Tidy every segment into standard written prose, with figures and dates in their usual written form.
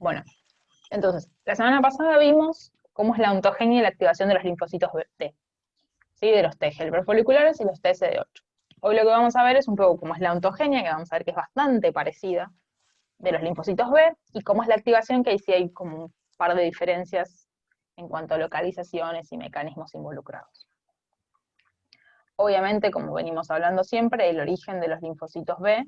Bueno, entonces, la semana pasada vimos cómo es la ontogenia y la activación de los linfocitos T, ¿sí? De los T helper foliculares y los TSD8. Hoy lo que vamos a ver es un poco cómo es la ontogenia, que vamos a ver que es bastante parecida, de los linfocitos B, y cómo es la activación, que ahí sí hay como un par de diferencias en cuanto a localizaciones y mecanismos involucrados. Obviamente, como venimos hablando siempre, el origen de los linfocitos B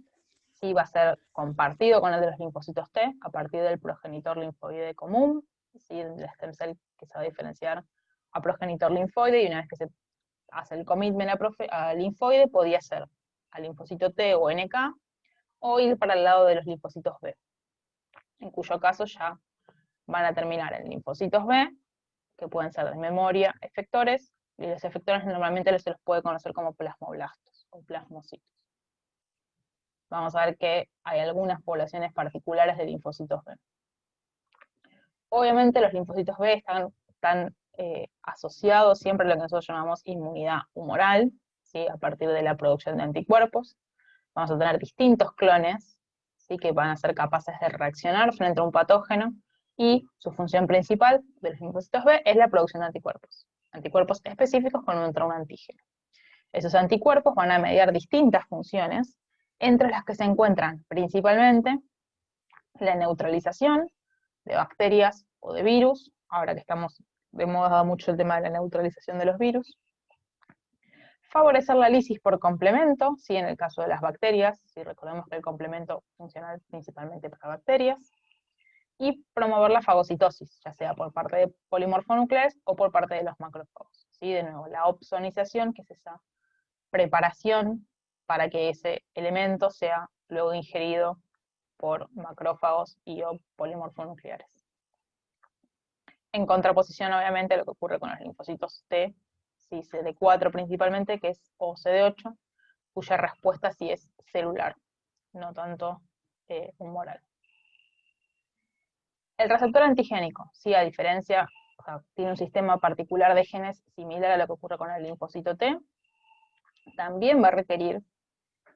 sí va a ser compartido con el de los linfocitos T a partir del progenitor linfoide común, ¿sí? Del stem cell que se va a diferenciar a progenitor linfoide, y una vez que se hace el commitment a linfoide, podía ser a linfocito T o NK, o ir para el lado de los linfocitos B, en cuyo caso ya van a terminar en linfocitos B, que pueden ser de memoria efectores, y los efectores normalmente se los puede conocer como plasmoblastos o plasmocitos. Vamos a ver que hay algunas poblaciones particulares de linfocitos B. Obviamente los linfocitos B están asociados siempre a lo que nosotros llamamos inmunidad humoral, ¿sí? A partir de la producción de anticuerpos. Vamos a tener distintos clones, ¿sí? Que van a ser capaces de reaccionar frente a un patógeno, y su función principal de los linfocitos B es la producción de anticuerpos específicos contra un antígeno. Esos anticuerpos van a mediar distintas funciones, entre las que se encuentran principalmente la neutralización de bacterias o de virus, ahora que estamos de moda mucho el tema de la neutralización de los virus; favorecer la lisis por complemento, ¿sí? En el caso de las bacterias, si recordemos que el complemento funciona principalmente para bacterias; y promover la fagocitosis, ya sea por parte de polimorfonucleares o por parte de los macrófagos, ¿sí? De nuevo, la opsonización, que es esa preparación para que ese elemento sea luego ingerido por macrófagos y o polimorfonucleares. En contraposición, obviamente, a lo que ocurre con los linfocitos T, ¿sí? CD4 principalmente, que es, o CD8, cuya respuesta sí es celular, no tanto humoral. El receptor antigénico, sí, a diferencia, o sea, tiene un sistema particular de genes similar a lo que ocurre con el linfocito T, también va a requerir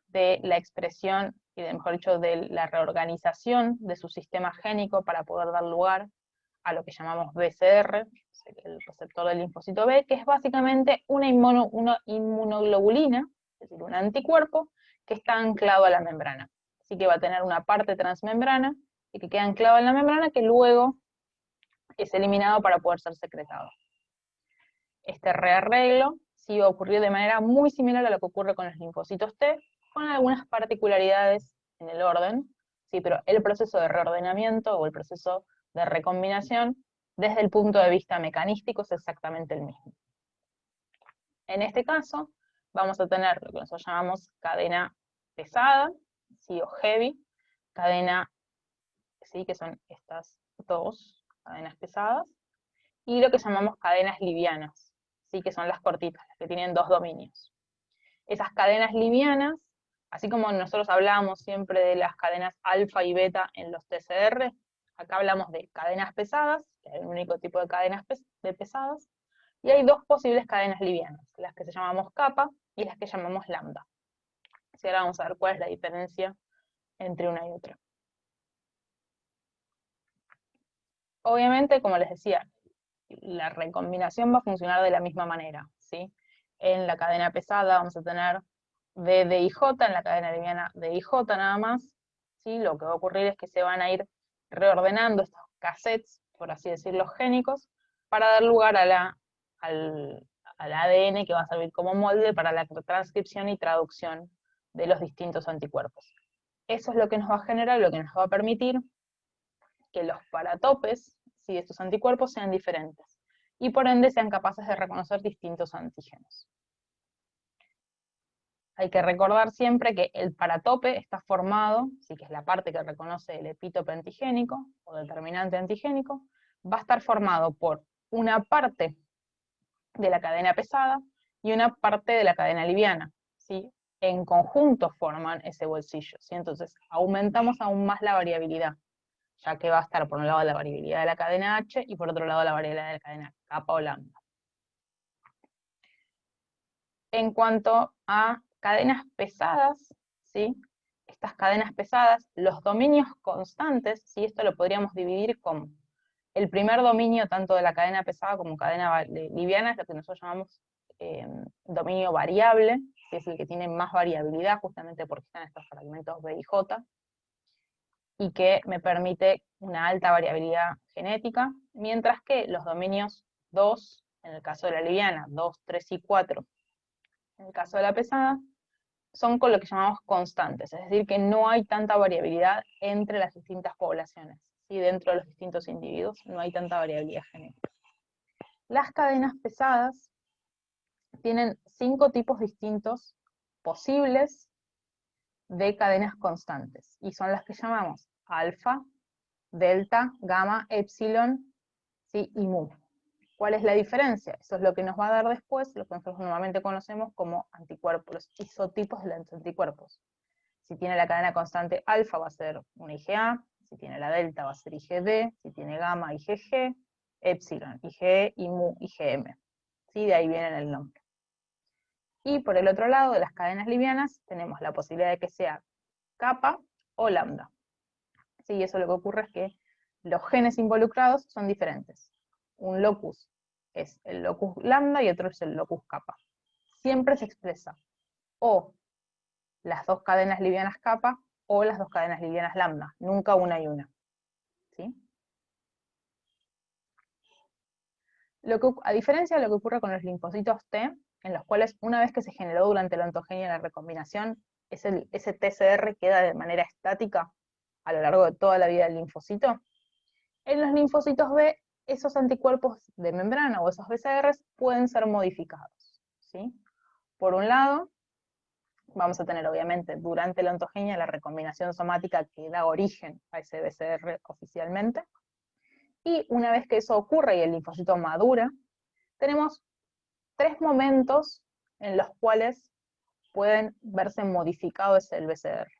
de la expresión, y mejor dicho, de la reorganización de su sistema génico para poder dar lugar a lo que llamamos BCR, el receptor del linfocito B, que es básicamente una inmunoglobulina, es decir, un anticuerpo que está anclado a la membrana. Así que va a tener una parte transmembrana y que queda anclado en la membrana, que luego es eliminado para poder ser secretado. Este rearreglo sí va a ocurrir de manera muy similar a lo que ocurre con los linfocitos T, con algunas particularidades en el orden, sí, pero el proceso de reordenamiento o el proceso de recombinación, desde el punto de vista mecanístico, es exactamente el mismo. En este caso, vamos a tener lo que nosotros llamamos cadena pesada, ¿sí? O heavy, cadena, ¿sí? Que son estas dos cadenas pesadas, y lo que llamamos cadenas livianas, ¿sí? Que son las cortitas, las que tienen dos dominios. Esas cadenas livianas, así como nosotros hablábamos siempre de las cadenas alfa y beta en los TCR, acá hablamos de cadenas pesadas, que es el único tipo de cadenas pesadas, y hay dos posibles cadenas livianas, las que llamamos kappa y las que llamamos lambda. Así ahora vamos a ver cuál es la diferencia entre una y otra. Obviamente, como les decía, la recombinación va a funcionar de la misma manera, ¿sí? En la cadena pesada vamos a tener DDIJ, en la cadena liviana DIJ nada más, ¿sí? Lo que va a ocurrir es que se van a ir reordenando estos cassettes, por así decirlo, génicos, para dar lugar al ADN, que va a servir como molde para la transcripción y traducción de los distintos anticuerpos. Eso es lo que nos va a generar, lo que nos va a permitir que los paratopes, ¿sí? De estos anticuerpos sean diferentes, y por ende sean capaces de reconocer distintos antígenos. Hay que recordar siempre que el paratope está formado, sí, que es la parte que reconoce el epítope antigénico o determinante antigénico, va a estar formado por una parte de la cadena pesada y una parte de la cadena liviana, ¿sí? En conjunto forman ese bolsillo, ¿sí? Entonces aumentamos aún más la variabilidad, ya que va a estar por un lado la variabilidad de la cadena H y por otro lado la variabilidad de la cadena kappa o lambda. En cuanto a cadenas pesadas, ¿sí? estas cadenas pesadas, los dominios constantes, ¿sí? Esto lo podríamos dividir como el primer dominio tanto de la cadena pesada como cadena liviana, es lo que nosotros llamamos dominio variable, que es el que tiene más variabilidad, justamente porque están estos fragmentos B y J, y que me permite una alta variabilidad genética, mientras que los dominios 2, en el caso de la liviana, 2, 3 y 4, en el caso de la pesada, son con lo que llamamos constantes, es decir, que no hay tanta variabilidad entre las distintas poblaciones, ¿sí? Dentro de los distintos individuos no hay tanta variabilidad genética. Las cadenas pesadas tienen 5 tipos distintos posibles de cadenas constantes, y son las que llamamos alfa, delta, gamma, epsilon, ¿sí? Y mu. ¿Cuál es la diferencia? Eso es lo que nos va a dar después lo que nosotros normalmente conocemos como anticuerpos, los isotipos de los anticuerpos. Si tiene la cadena constante alfa va a ser un IgA, si tiene la delta va a ser IgD, si tiene gamma IgG, epsilon IgE y mu IgM. ¿Sí? De ahí viene el nombre. Y por el otro lado, de las cadenas livianas, tenemos la posibilidad de que sea kappa o lambda. ¿Sí? Eso lo que ocurre es que los genes involucrados son diferentes. Un locus es el locus lambda y otro es el locus kappa. Siempre se expresa o las dos cadenas livianas kappa o las dos cadenas livianas lambda, nunca una y una. ¿Sí? A diferencia de lo que ocurre con los linfocitos T, en los cuales una vez que se generó durante la ontogenia la recombinación, ese TCR queda de manera estática a lo largo de toda la vida del linfocito, en los linfocitos B, esos anticuerpos de membrana o esos BCRs pueden ser modificados, ¿sí? Por un lado, vamos a tener obviamente durante la ontogenia la recombinación somática que da origen a ese BCR oficialmente, y una vez que eso ocurre y el linfocito madura, tenemos 3 momentos en los cuales pueden verse modificados el BCR,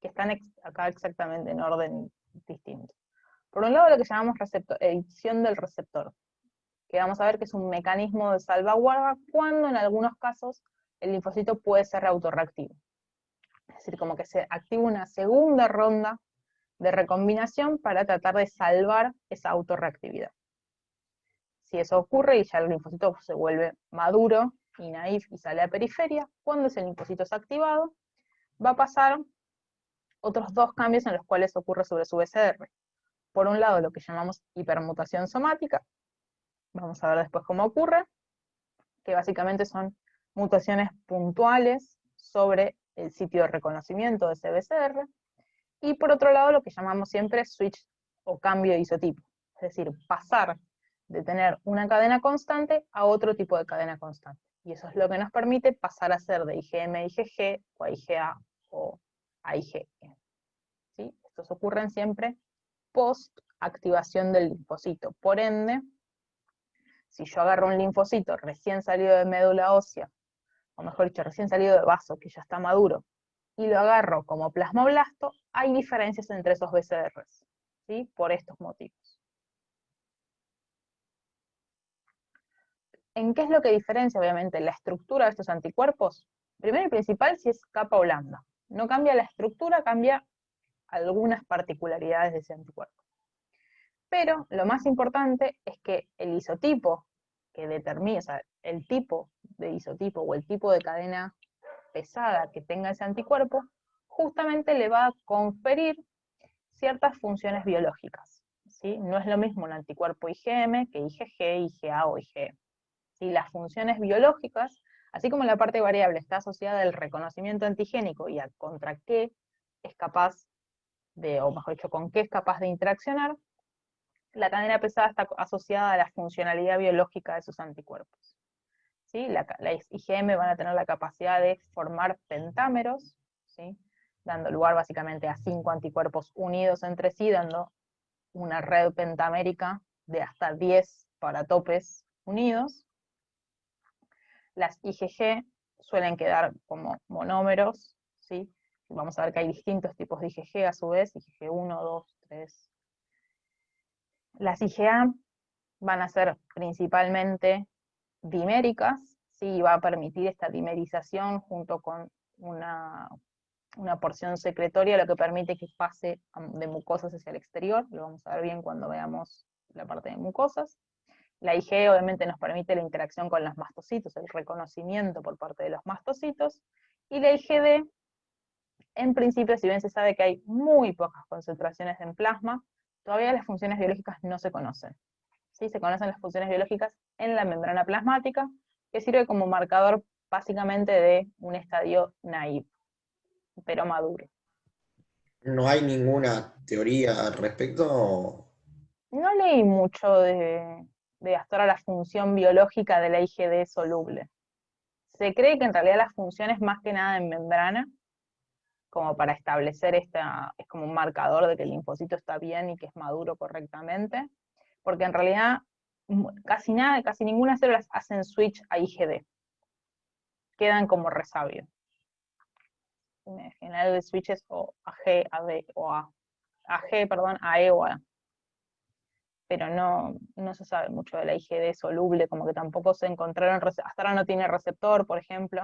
que están acá exactamente en orden distinto. Por un lado, lo que llamamos edición del receptor, que vamos a ver que es un mecanismo de salvaguarda cuando en algunos casos el linfocito puede ser autorreactivo. Es decir, como que se activa una segunda ronda de recombinación para tratar de salvar esa autorreactividad. Si eso ocurre y ya el linfocito se vuelve maduro y naif y sale a periferia, cuando ese linfocito es activado, va a pasar otros 2 cambios en los cuales ocurre sobre su BCR. Por un lado, lo que llamamos hipermutación somática, vamos a ver después cómo ocurre, que básicamente son mutaciones puntuales sobre el sitio de reconocimiento de ese BCR, y por otro lado lo que llamamos siempre switch o cambio de isotipo, es decir, pasar de tener una cadena constante a otro tipo de cadena constante, y eso es lo que nos permite pasar a ser de IgM a IgG, o a IgA, o a IgE. ¿Sí? Estos ocurren siempre post activación del linfocito, por ende, si yo agarro un linfocito recién salido de médula ósea, o mejor dicho, recién salido de vaso, que ya está maduro, y lo agarro como plasmoblasto, hay diferencias entre esos BCRs, ¿sí? Por estos motivos. ¿En qué es lo que diferencia, obviamente, la estructura de estos anticuerpos? Primero y principal, si es kappa o lambda. No cambia la estructura, cambia algunas particularidades de ese anticuerpo. Pero lo más importante es que el isotipo que determina, o sea, el tipo de isotipo o el tipo de cadena pesada que tenga ese anticuerpo, justamente le va a conferir ciertas funciones biológicas. ¿Sí? No es lo mismo un anticuerpo IgM que IgG, IgA o IgE. ¿Sí? Las funciones biológicas, así como la parte variable está asociada al reconocimiento antigénico y a contra qué es capaz de, o mejor dicho, con qué es capaz de interaccionar, la cadena pesada está asociada a la funcionalidad biológica de sus anticuerpos. ¿Sí? Las IgM van a tener la capacidad de formar pentámeros, ¿sí? Dando lugar básicamente a 5 anticuerpos unidos entre sí, dando una red pentamérica de hasta 10 paratopes unidos. Las IgG suelen quedar como monómeros, ¿sí? Vamos a ver que hay distintos tipos de IgG a su vez, IgG 1, 2, 3. Las IgA van a ser principalmente diméricas, ¿sí? Va a permitir esta dimerización junto con una una porción secretoria, lo que permite que pase de mucosas hacia el exterior. Lo vamos a ver bien cuando veamos la parte de mucosas. La IgE obviamente nos permite la interacción con los mastocitos, el reconocimiento por parte de los mastocitos. Y la IgD, en principio, si bien se sabe que hay muy pocas concentraciones en plasma, todavía las funciones biológicas no se conocen. ¿Sí? Se conocen las funciones biológicas en la membrana plasmática, que sirve como marcador básicamente de un estadio naive, pero maduro. ¿No hay ninguna teoría al respecto? No leí mucho de hasta ahora la función biológica de la IgD soluble. Se cree que en realidad la función es más que nada en membrana, como para establecer es como un marcador de que el linfocito está bien y que es maduro correctamente, porque en realidad casi ninguna célula hacen switch a IgD, quedan como resabio. En general el switch es o AG, AB o A. AG, perdón, AE o A. Pero no se sabe mucho de la IgD soluble, como que tampoco se encontraron, hasta ahora no tiene receptor, por ejemplo.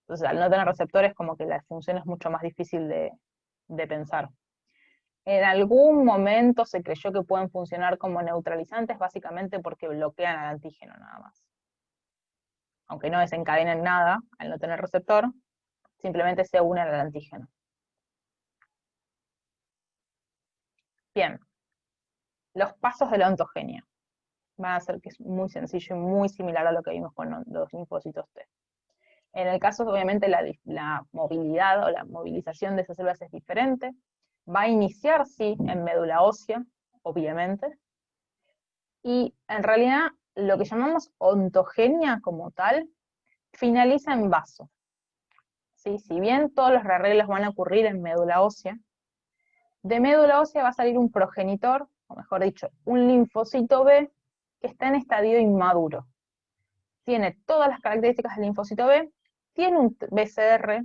Entonces, al no tener receptores, como que la función es mucho más difícil de pensar. En algún momento se creyó que pueden funcionar como neutralizantes, básicamente porque bloquean al antígeno nada más. Aunque no desencadenen nada al no tener receptor, simplemente se unen al antígeno. Bien, los pasos de la ontogenia van a ser que es muy sencillo y muy similar a lo que vimos con los linfocitos T. En el caso, obviamente, la movilidad o la movilización de esas células es diferente. Va a iniciar, sí, en médula ósea, obviamente. Y en realidad, lo que llamamos ontogenia como tal, finaliza en vaso. ¿Sí? Si bien todos los rearreglos van a ocurrir en médula ósea, de médula ósea va a salir un progenitor, o mejor dicho, un linfocito B que está en estadio inmaduro. Tiene todas las características del linfocito B, tiene un BCR,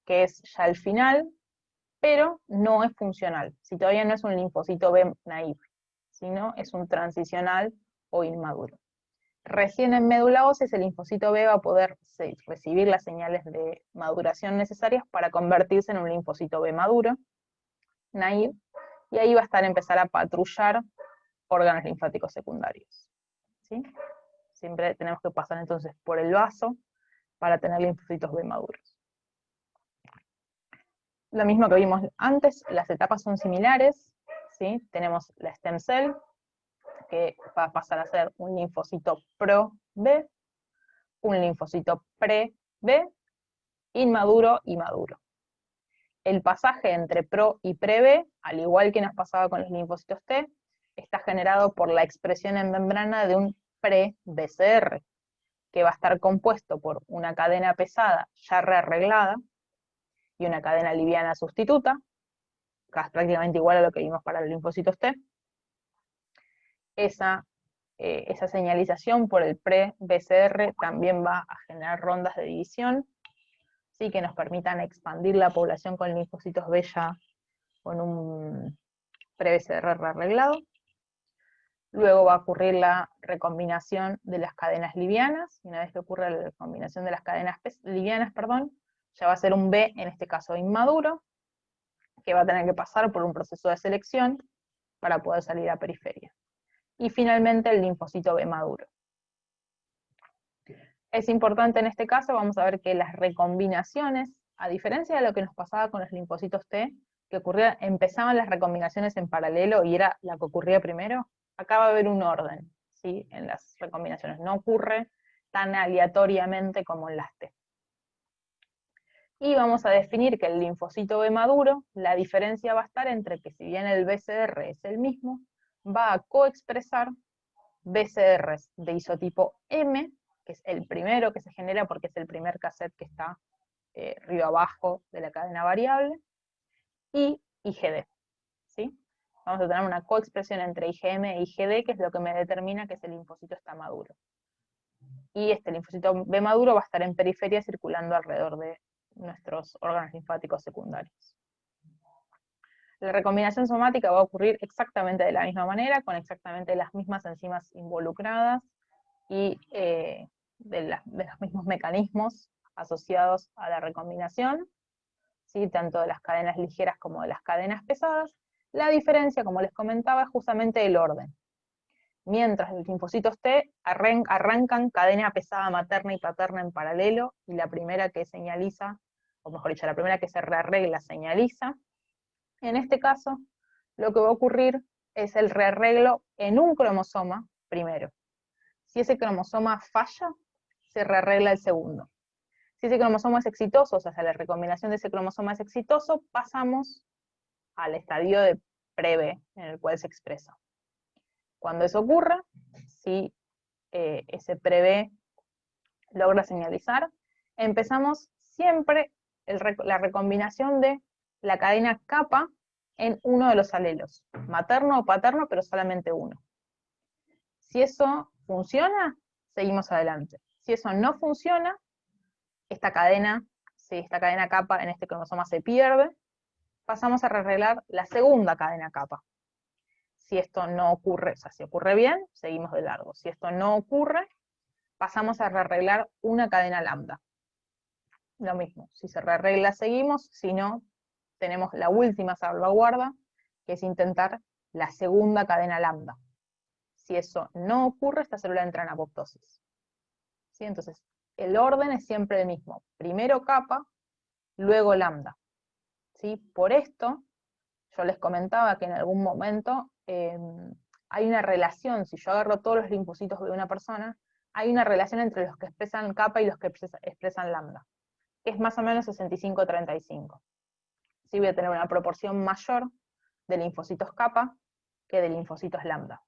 que es ya el final, pero no es funcional, si todavía no es un linfocito B naive, sino es un transicional o inmaduro. Recién en médula ósea ese linfocito B va a poder recibir las señales de maduración necesarias para convertirse en un linfocito B maduro, naive, y ahí va a empezar a patrullar órganos linfáticos secundarios. ¿Sí? Siempre tenemos que pasar entonces por el vaso para tener linfocitos B maduros. Lo mismo que vimos antes, las etapas son similares, ¿sí? Tenemos la stem cell, que va a pasar a ser un linfocito pro-B, un linfocito pre-B, inmaduro y maduro. El pasaje entre pro y pre-B, al igual que nos pasaba con los linfocitos T, está generado por la expresión en membrana de un pre-BCR, que va a estar compuesto por una cadena pesada ya rearreglada y una cadena liviana sustituta, que es prácticamente igual a lo que vimos para los linfocitos T. Esa señalización por el pre-BCR también va a generar rondas de división, ¿sí? Que nos permitan expandir la población con linfocitos B ya con un pre-BCR rearreglado. Luego va a ocurrir la recombinación de las cadenas livianas, y una vez que ocurre la recombinación de las cadenas livianas, ya va a ser un B, en este caso inmaduro, que va a tener que pasar por un proceso de selección para poder salir a periferia. Y finalmente el linfocito B maduro. Es importante en este caso, vamos a ver que las recombinaciones, a diferencia de lo que nos pasaba con los linfocitos T, que empezaban las recombinaciones en paralelo y era la que ocurría primero, acá va a haber un orden, ¿sí? En las recombinaciones. No ocurre tan aleatoriamente como en las T. Y vamos a definir que el linfocito B maduro, la diferencia va a estar entre que si bien el BCR es el mismo, va a coexpresar BCRs de isotipo M, que es el primero que se genera porque es el primer cassette que está río abajo de la cadena variable, y IgD, ¿sí? Vamos a tener una coexpresión entre IgM e IgD, que es lo que me determina que ese linfocito está maduro. Y este linfocito B maduro va a estar en periferia circulando alrededor de nuestros órganos linfáticos secundarios. La recombinación somática va a ocurrir exactamente de la misma manera, con exactamente las mismas enzimas involucradas y de los mismos mecanismos asociados a la recombinación, ¿sí? Tanto de las cadenas ligeras como de las cadenas pesadas. La diferencia, como les comentaba, es justamente el orden. Mientras los linfocitos T arrancan cadena pesada materna y paterna en paralelo, y la primera que señaliza, o mejor dicho, la primera que se rearregla señaliza. En este caso, lo que va a ocurrir es el rearreglo en un cromosoma primero. Si ese cromosoma falla, se rearregla el segundo. Si ese cromosoma es exitoso, o sea, la recombinación de ese cromosoma es exitoso, pasamos al estadio de pre-B, en el cual se expresa. Cuando eso ocurra, si ese pre-B logra señalizar, empezamos siempre la recombinación de la cadena kappa en uno de los alelos, materno o paterno, pero solamente uno. Si eso funciona, seguimos adelante. Si eso no funciona, esta cadena kappa en este cromosoma se pierde, pasamos a rearreglar la segunda cadena kappa. Si esto no ocurre, o sea, si ocurre bien, seguimos de largo. Si esto no ocurre, pasamos a rearreglar una cadena lambda. Lo mismo, si se rearregla seguimos, si no, tenemos la última salvaguarda, que es intentar la segunda cadena lambda. Si eso no ocurre, esta célula entra en apoptosis. ¿Sí? Entonces, el orden es siempre el mismo. Primero kappa, luego lambda. ¿Sí? Por esto, yo les comentaba que en algún momento hay una relación, si yo agarro todos los linfocitos de una persona, hay una relación entre los que expresan kappa y los que expresan lambda, que es más o menos 65-35. ¿Sí? Voy a tener una proporción mayor de linfocitos kappa que de linfocitos lambda.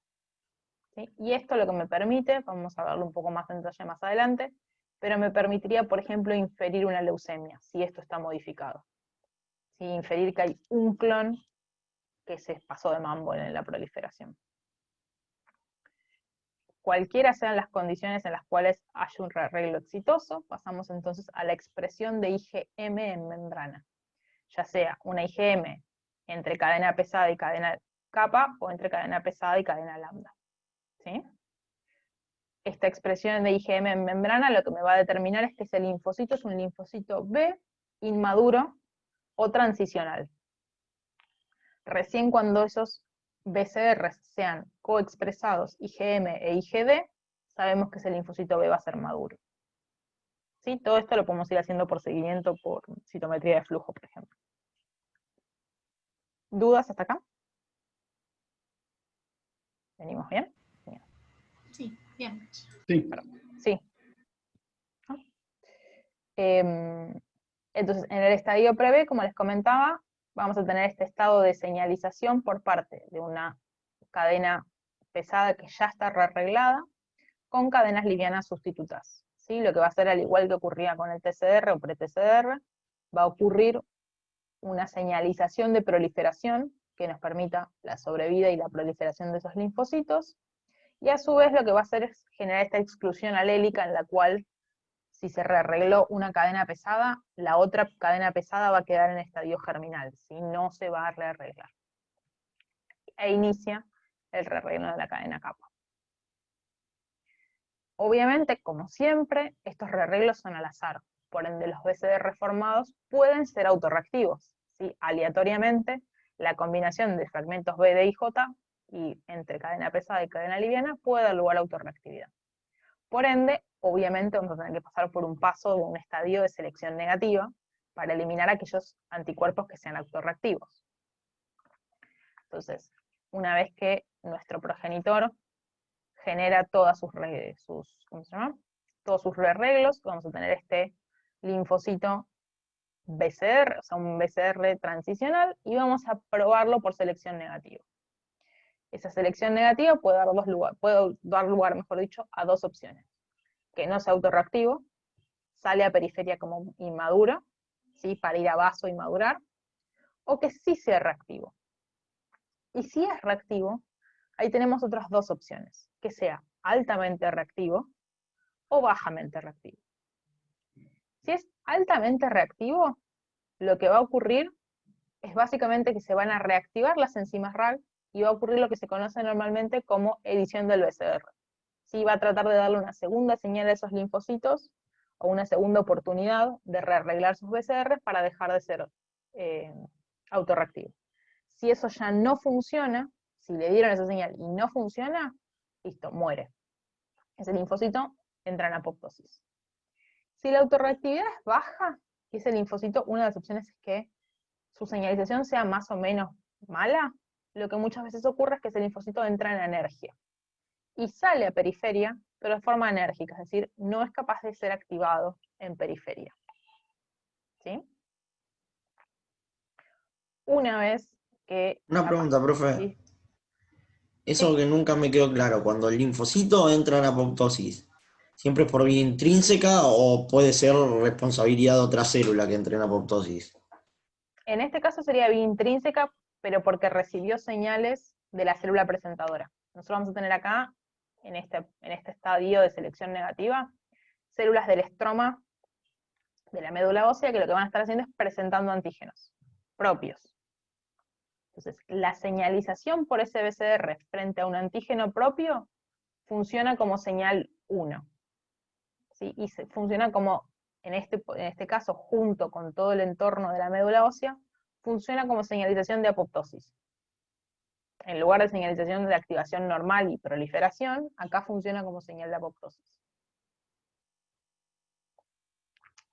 ¿Sí? Y esto lo que me permite, vamos a verlo un poco más en detalle más adelante, pero me permitiría, por ejemplo, inferir una leucemia, si esto está modificado. ¿Sí? Inferir que hay un clon que se pasó de mambo en la proliferación. Cualquiera sean las condiciones en las cuales haya un rearreglo exitoso, pasamos entonces a la expresión de IgM en membrana, ya sea una IgM entre cadena pesada y cadena kappa, o entre cadena pesada y cadena lambda. ¿Sí? Esta expresión de IgM en membrana lo que me va a determinar es que ese linfocito es un linfocito B inmaduro o transicional. Recién cuando esos BCRs sean coexpresados IgM e IgD, sabemos que ese linfocito B va a ser maduro. ¿Sí? Todo esto lo podemos ir haciendo por seguimiento, por citometría de flujo, por ejemplo. ¿Dudas hasta acá? ¿Venimos bien? Bien. Sí, bien. Sí. Sí. Entonces, en el estadio pre-B, como les comentaba, vamos a tener este estado de señalización por parte de una cadena pesada que ya está rearreglada, con cadenas livianas sustitutas. ¿Sí? Lo que va a hacer, al igual que ocurría con el TCR o pre-TCR, va a ocurrir una señalización de proliferación que nos permita la sobrevida y la proliferación de esos linfocitos, y a su vez lo que va a hacer es generar esta exclusión alélica en la cual, si se rearregló una cadena pesada, la otra cadena pesada va a quedar en estadio germinal, si no se va a rearreglar. E inicia el rearreglo de la cadena kappa. Obviamente, como siempre, estos rearreglos son al azar, por ende los BCR formados pueden ser autorreactivos. ¿Sí? Aleatoriamente, la combinación de fragmentos B, D y J, y entre cadena pesada y cadena liviana, puede dar lugar a autorreactividad. Por ende, obviamente vamos a tener que pasar por un paso de un estadio de selección negativa para eliminar aquellos anticuerpos que sean autorreactivos. Entonces, una vez que nuestro progenitor genera todos sus rearreglos, vamos a tener este linfocito BCR, o sea, un BCR transicional, y vamos a probarlo por selección negativa. Esa selección negativa puede dar lugar, mejor dicho, a dos opciones. Que no sea autorreactivo, sale a periferia como inmaduro, ¿sí? Para ir a vaso y madurar, o que sí sea reactivo. Y si es reactivo, ahí tenemos otras dos opciones, que sea altamente reactivo o bajamente reactivo. Si es altamente reactivo, lo que va a ocurrir es básicamente que se van a reactivar las enzimas RAG y va a ocurrir lo que se conoce normalmente como edición del BCR. ¿Sí? Va a tratar de darle una segunda señal a esos linfocitos o una segunda oportunidad de rearreglar sus BCR para dejar de ser autorreactivo. Si eso ya no funciona, si le dieron esa señal y no funciona, listo, muere. Ese linfocito entra en apoptosis. Si la autorreactividad es baja, y ese linfocito, una de las opciones es que su señalización sea más o menos mala, lo que muchas veces ocurre es que ese linfocito entra en anergia y sale a periferia, pero de forma enérgica, es decir, no es capaz de ser activado en periferia. ¿Sí? Una vez que... Una pregunta, profe. ¿sí? Eso Sí. que nunca me quedó claro, cuando el linfocito entra en apoptosis, ¿siempre es por vía intrínseca o puede ser responsabilidad de otra célula que entre en apoptosis? En este caso sería vía intrínseca, pero porque recibió señales de la célula presentadora. Nosotros vamos a tener acá, en este estadio de selección negativa, células del estroma de la médula ósea que lo que van a estar haciendo es presentando antígenos propios. Entonces, la señalización por ese BCR frente a un antígeno propio funciona como señal 1. ¿Sí? Y funciona como, en este caso, junto con todo el entorno de la médula ósea, funciona como señalización de apoptosis. En lugar de señalización de activación normal y proliferación, acá funciona como señal de apoptosis.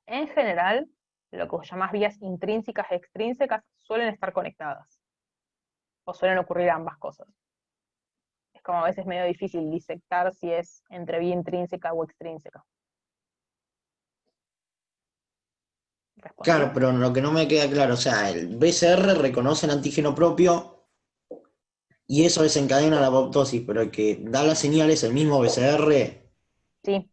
En general, lo que llamás vías intrínsecas e extrínsecas suelen estar conectadas. O suelen ocurrir ambas cosas. Es como a veces medio difícil disectar si es entre vía intrínseca o extrínseca. ¿Respondí? Claro, pero lo que no me queda claro, o sea, el BCR reconoce el antígeno propio y eso desencadena la apoptosis, pero el que da la señal es el mismo BCR. Sí.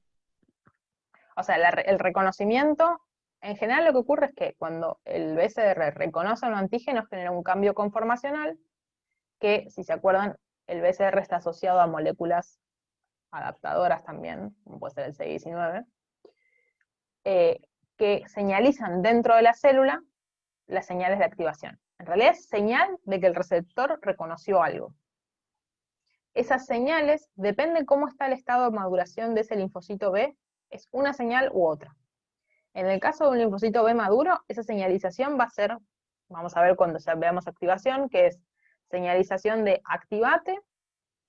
O sea, el reconocimiento, en general lo que ocurre es que cuando el BCR reconoce un antígeno genera un cambio conformacional que, si se acuerdan, el BCR está asociado a moléculas adaptadoras también, como puede ser el C19, que señalizan dentro de la célula las señales de activación. En realidad es señal de que el receptor reconoció algo. Esas señales, depende cómo está el estado de maduración de ese linfocito B, es una señal u otra. En el caso de un linfocito B maduro, esa señalización va a ser, vamos a ver cuando ya veamos activación, que es señalización de activate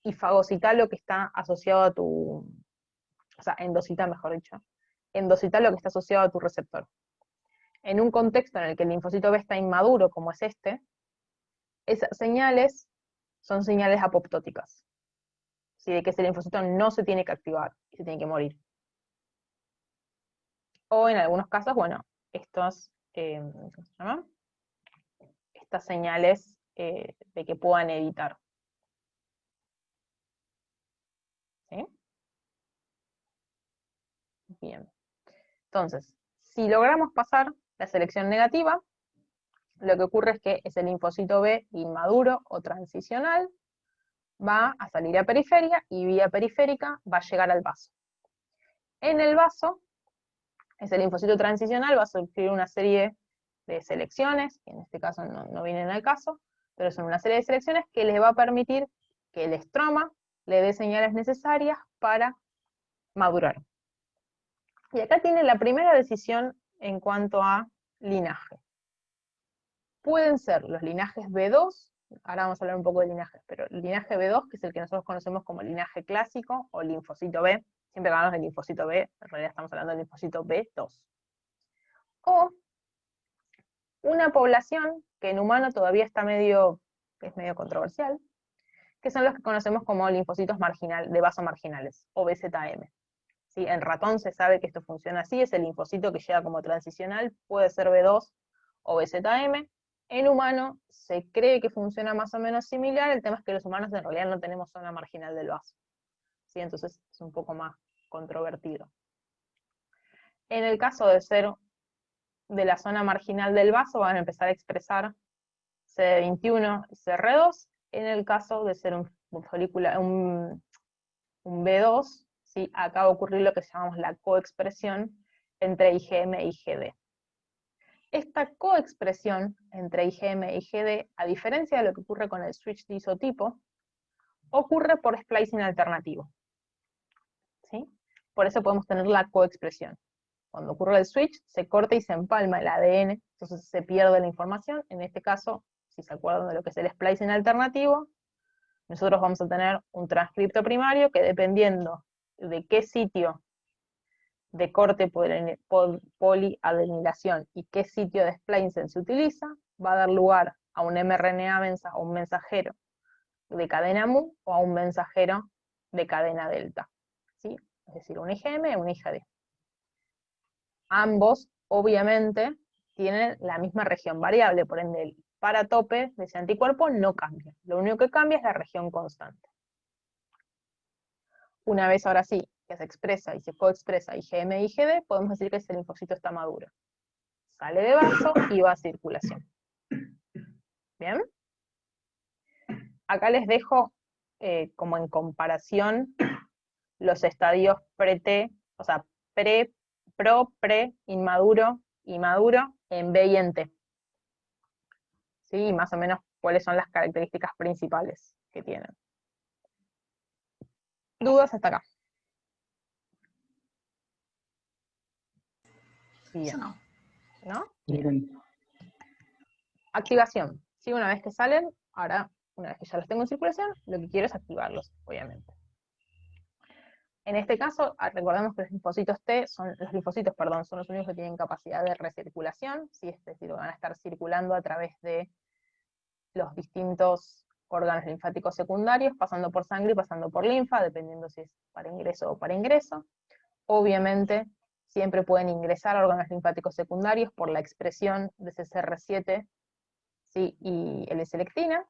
y fagocita lo que está asociado a tu, o sea, endocita mejor dicho, endocita lo que está asociado a tu receptor. En un contexto en el que el linfocito B está inmaduro, como es este, esas señales son señales apoptóticas. ¿Sí? De que ese linfocito no se tiene que activar, se tiene que morir. O en algunos casos, bueno, estos, ¿cómo se llama? Estas señales de que puedan editar. ¿Sí? Bien. Entonces, si logramos pasar la selección negativa, lo que ocurre es que ese linfocito B inmaduro o transicional va a salir a periferia y vía periférica va a llegar al vaso. En el vaso, ese linfocito transicional va a sufrir una serie de selecciones, que en este caso no vienen al caso, pero son una serie de selecciones que les va a permitir que el estroma le dé señales necesarias para madurar. Y acá tiene la primera decisión en cuanto a linaje. Pueden ser los linajes B2, ahora vamos a hablar un poco de linajes, pero el linaje B2, que es el que nosotros conocemos como linaje clásico, o linfocito B, siempre que hablamos de linfocito B, en realidad estamos hablando del linfocito B2. O una población que en humano todavía es medio controversial, que son los que conocemos como linfocitos de vaso marginales, o BZM. ¿Sí? En ratón se sabe que esto funciona así, es el linfocito que llega como transicional, puede ser B2 o BZM. En humano se cree que funciona más o menos similar, el tema es que los humanos en realidad no tenemos zona marginal del vaso. ¿Sí? Entonces es un poco más controvertido. En el caso de ser de la zona marginal del vaso, van a empezar a expresar CD21 y CR2. En el caso de ser un B2, ¿sí? Acá va a ocurrir lo que llamamos la coexpresión entre IgM y IgD. Esta coexpresión entre IgM y IgD, a diferencia de lo que ocurre con el switch de isotipo, ocurre por splicing alternativo. ¿Sí? Por eso podemos tener la coexpresión. Cuando ocurre el switch, se corta y se empalma el ADN, entonces se pierde la información. En este caso, si se acuerdan de lo que es el splicing alternativo, nosotros vamos a tener un transcripto primario que, dependiendo de qué sitio de corte poliadenilación y qué sitio de splicing se utiliza, va a dar lugar a un mRNA o un mensajero de cadena mu o a un mensajero de cadena delta, ¿sí? Es decir, un IgM o un IgD. Ambos, obviamente, tienen la misma región variable, por ende el paratope de ese anticuerpo no cambia. Lo único que cambia es la región constante. Una vez ahora sí que se expresa y se coexpresa IgM e IgD, podemos decir que ese linfocito está maduro. Sale de vaso y va a circulación. ¿Bien? Acá les dejo como en comparación los estadios pre-T, o sea, pro, pre, inmaduro y maduro en B y en T. ¿Sí? Y más o menos cuáles son las características principales que tienen. ¿Dudas hasta acá? Bien. Yo no. ¿No? Activación. ¿Sí? Una vez que salen, ahora, una vez que ya los tengo en circulación, lo que quiero es activarlos, obviamente. En este caso, recordemos que los linfocitos T son los únicos que tienen capacidad de recirculación, ¿sí? Es decir, van a estar circulando a través de los distintos órganos linfáticos secundarios, pasando por sangre y pasando por linfa, dependiendo si es para ingreso o para ingreso. Obviamente, siempre pueden ingresar a órganos linfáticos secundarios por la expresión de CCR7, ¿sí? Y L-selectina.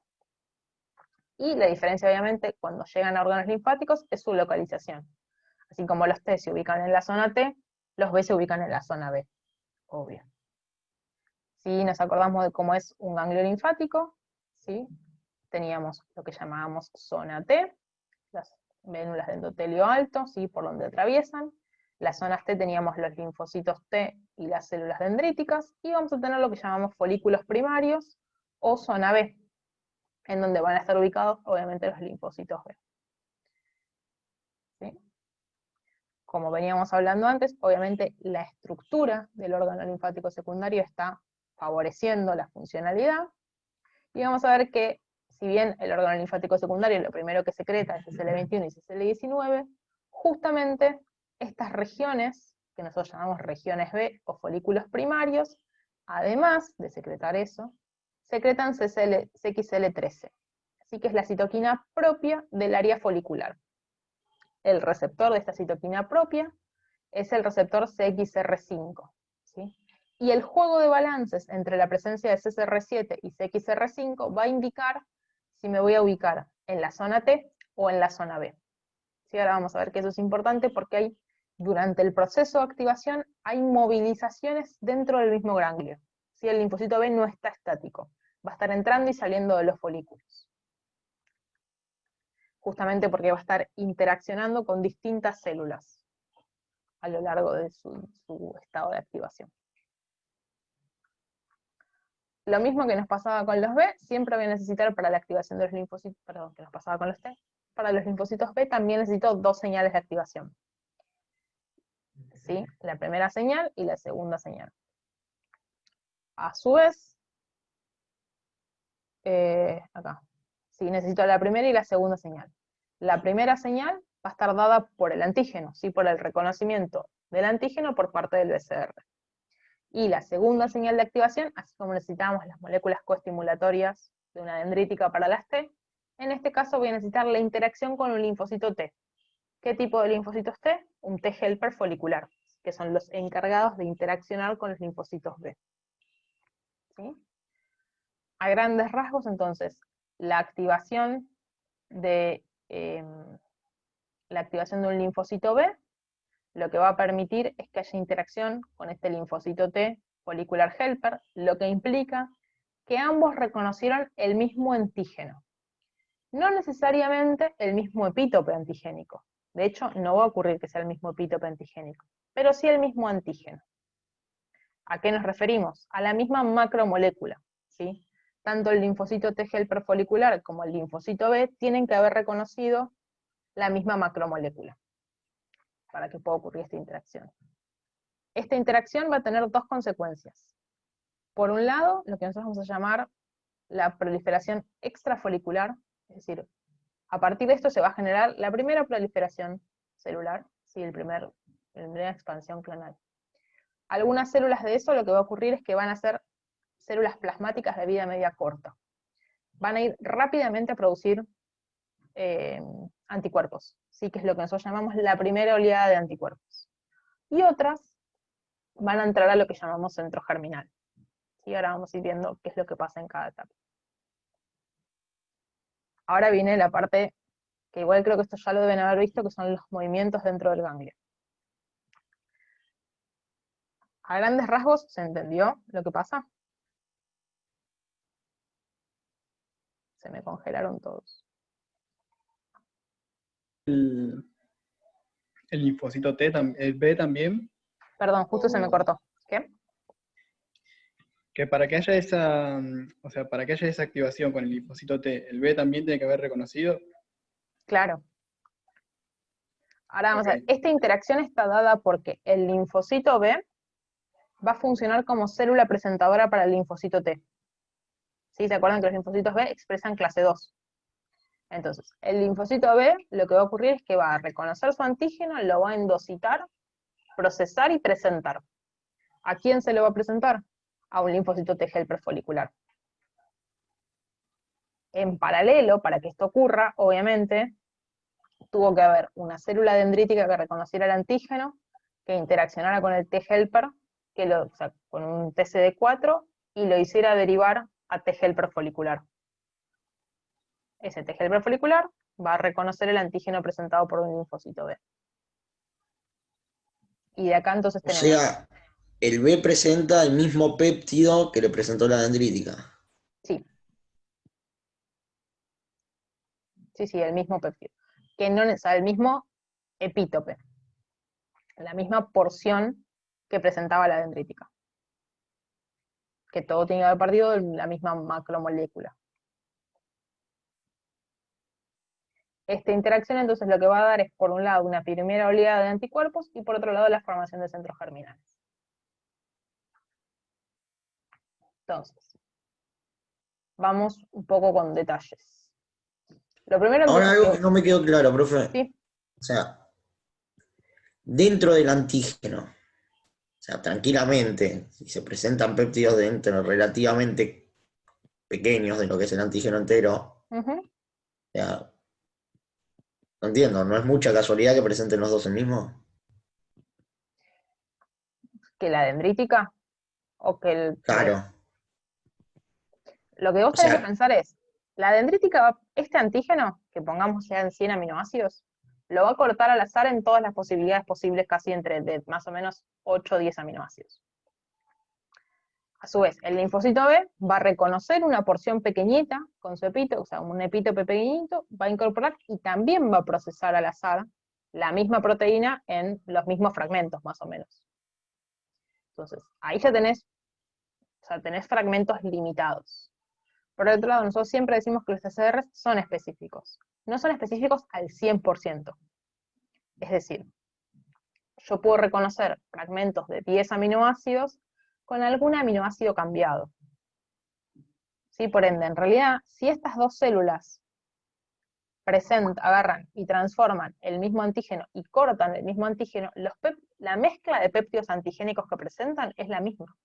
Y la diferencia, obviamente, cuando llegan a órganos linfáticos es su localización. Así como los T se ubican en la zona T, los B se ubican en la zona B, obvio. Si nos acordamos de cómo es un ganglio linfático, ¿sí? Teníamos lo que llamábamos zona T, las vénulas de endotelio alto, ¿sí? Por donde atraviesan. Las zonas T teníamos los linfocitos T y las células dendríticas, y vamos a tener lo que llamamos folículos primarios, o zona B, en donde van a estar ubicados, obviamente, los linfocitos B. ¿Sí? Como veníamos hablando antes, obviamente la estructura del órgano linfático secundario está favoreciendo la funcionalidad, y vamos a ver que, si bien el órgano linfático secundario lo primero que secreta es CCL21 y CCL19, justamente estas regiones, que nosotros llamamos regiones B o folículos primarios, además de secretar eso, secretan CXL13, así que es la citoquina propia del área folicular. El receptor de esta citoquina propia es el receptor CXR5, ¿sí? Y el juego de balances entre la presencia de CCR7 y CXR5 va a indicar si me voy a ubicar en la zona T o en la zona B. ¿Sí? Ahora vamos a ver que eso es importante porque durante el proceso de activación hay movilizaciones dentro del mismo ganglio. ¿Sí? El linfocito B no está estático, va a estar entrando y saliendo de los folículos. Justamente porque va a estar interaccionando con distintas células a lo largo de su estado de activación. Lo mismo que nos pasaba con los B, siempre voy a necesitar para la activación de los linfocitos, perdón, que nos pasaba con los T, para los linfocitos B también necesito dos señales de activación. ¿Sí? La primera señal y la segunda señal. A su vez, acá, sí, necesito la primera y la segunda señal. La primera señal va a estar dada por el antígeno, ¿sí? Por el reconocimiento del antígeno por parte del BCR. Y la segunda señal de activación, así como necesitamos las moléculas coestimulatorias de una dendrítica para las T, en este caso voy a necesitar la interacción con un linfocito T. ¿Qué tipo de linfocitos T? Un T helper folicular, que son los encargados de interaccionar con los linfocitos B. ¿Sí? A grandes rasgos, entonces, la activación de un linfocito B, lo que va a permitir es que haya interacción con este linfocito T folicular helper, lo que implica que ambos reconocieron el mismo antígeno. No necesariamente el mismo epítope antigénico. De hecho, no va a ocurrir que sea el mismo epítope antigénico, pero sí el mismo antígeno. ¿A qué nos referimos? A la misma macromolécula, ¿sí? Tanto el linfocito T helper folicular como el linfocito B tienen que haber reconocido la misma macromolécula para que pueda ocurrir esta interacción. Esta interacción va a tener dos consecuencias. Por un lado, lo que nosotros vamos a llamar la proliferación extrafolicular, es decir, a partir de esto se va a generar la primera proliferación celular, ¿sí? La primera expansión clonal. Algunas células de eso lo que va a ocurrir es que van a ser células plasmáticas de vida media corta. Van a ir rápidamente a producir anticuerpos, ¿sí? Que es lo que nosotros llamamos la primera oleada de anticuerpos. Y otras van a entrar a lo que llamamos centro germinal. ¿Sí? Ahora vamos a ir viendo qué es lo que pasa en cada etapa. Ahora viene la parte que igual creo que esto ya lo deben haber visto, que son los movimientos dentro del ganglio. A grandes rasgos, ¿se entendió lo que pasa? Se me congelaron todos. El linfocito T, el B también, Perdón, justo se me cortó. ¿Qué? que para que haya esa, o sea, para que haya esa activación con el linfocito T, el B también tiene que haber reconocido. Claro. Ahora vamos a ver, Ok. esta interacción está dada porque el linfocito B va a funcionar como célula presentadora para el linfocito T. ¿Sí? ¿Se acuerdan que los linfocitos B expresan clase 2? Entonces, el linfocito B lo que va a ocurrir es que va a reconocer su antígeno, lo va a endocitar, procesar y presentar. ¿A quién se lo va a presentar? A un linfocito T helper folicular. En paralelo, para que esto ocurra, obviamente, tuvo que haber una célula dendrítica que reconociera el antígeno, que interaccionara con el T helper, o sea, con un TCD4, y lo hiciera derivar a T helper folicular. Ese T helper folicular va a reconocer el antígeno presentado por un linfocito B. Y de acá entonces O tenemos... sea, el B presenta el mismo péptido que le presentó la dendrítica. Sí. Sí, el mismo péptido. Que no, o sea, el mismo epítope. La misma porción que presentaba la dendrítica. Que todo tiene que haber partido de la misma macromolécula. Esta interacción entonces lo que va a dar es, por un lado, una primera oleada de anticuerpos y por otro lado, la formación de centros germinales. Entonces, vamos un poco con detalles. Lo primero Ahora entonces algo que no me quedó claro, profe. sí, O sea, dentro del antígeno, o sea, tranquilamente, si se presentan péptidos dentro relativamente pequeños de lo que es el antígeno entero, o sea, no entiendo, ¿no es mucha casualidad que presenten los dos el mismo? que la dendrítica, o que el... Claro. Lo que vos O tenés que sea, pensar es, la dendrítica, este antígeno, que pongamos ya en 100 aminoácidos, lo va a cortar al azar en todas las posibilidades posibles, casi entre de más o menos 8 o 10 aminoácidos. A su vez, el linfocito B va a reconocer una porción pequeñita con su epítope, o sea, un epítope pequeñito, va a incorporar y también va a procesar al azar la misma proteína en los mismos fragmentos, más o menos. Entonces, ahí ya tenés, o sea, tenés fragmentos limitados. Por otro lado, nosotros siempre decimos que los TCRs son específicos. No son específicos al 100%. Es decir, yo puedo reconocer fragmentos de 10 aminoácidos con algún aminoácido cambiado. ¿Sí? Por ende, en realidad, si estas dos células agarran y transforman el mismo antígeno y cortan el mismo antígeno, la mezcla de péptidos antigénicos que presentan es la misma.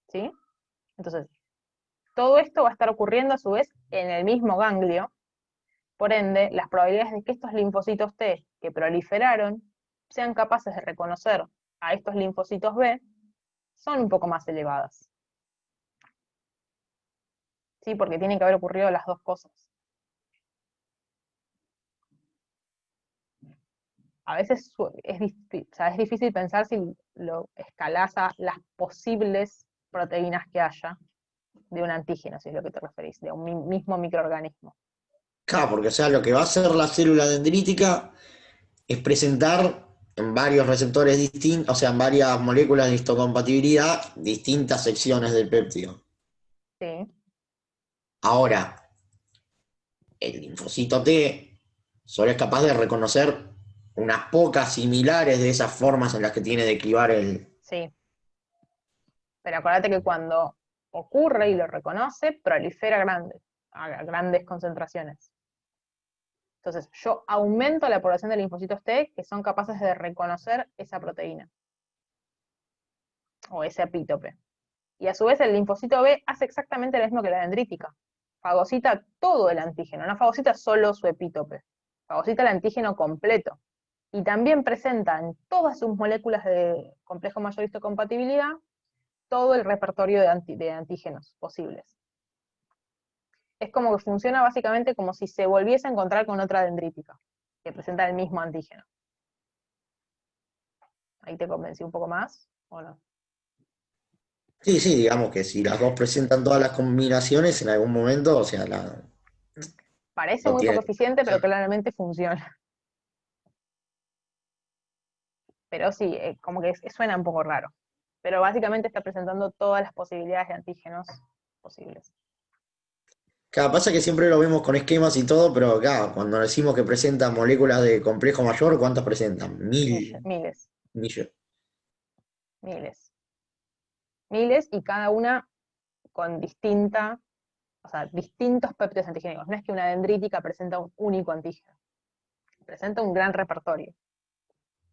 ¿Sí? Entonces, todo esto va a estar ocurriendo a su vez en el mismo ganglio. Por ende, las probabilidades de que estos linfocitos T que proliferaron sean capaces de reconocer a estos linfocitos B son un poco más elevadas. ¿Sí? Porque tienen que haber ocurrido las dos cosas. A veces es difícil pensar si lo escalás a las posibles proteínas que haya de un antígeno, si es lo que te referís, de un mismo microorganismo. claro, porque o sea, lo que va a hacer la célula dendrítica es presentar en varios receptores distintos, o sea, en varias moléculas de histocompatibilidad, distintas secciones del péptido. ¿Sí? Ahora, el linfocito T solo es capaz de reconocer unas pocas similares de esas formas en las que tiene de clivar el... Sí. Pero acuérdate que cuando ocurre y lo reconoce, prolifera a grandes concentraciones. Entonces, yo aumento la población de linfocitos T que son capaces de reconocer esa proteína, o ese epítope. Y a su vez el linfocito B hace exactamente lo mismo que la dendrítica. Fagocita todo el antígeno, no fagocita solo su epítope, fagocita el antígeno completo. Y también presenta en todas sus moléculas de complejo mayor histocompatibilidad todo el repertorio de antígenos posibles. Es como que funciona básicamente como si se volviese a encontrar con otra dendrítica, que presenta el mismo antígeno. ¿Ahí te convencí un poco más o no? Sí, sí, digamos que si las dos presentan todas las combinaciones en algún momento, o sea, Parece no muy tiene... poco eficiente, pero claramente funciona. Pero sí, como que suena un poco raro. Pero básicamente está presentando todas las posibilidades de antígenos posibles. Claro, pasa que siempre lo vemos con esquemas y todo, pero claro, cuando decimos que presenta moléculas de complejo mayor, ¿cuántas presentan? Miles, Millones. miles. Miles y cada una con distintos péptidos antigénicos. No es que una dendrítica presenta un único antígeno, presenta un gran repertorio.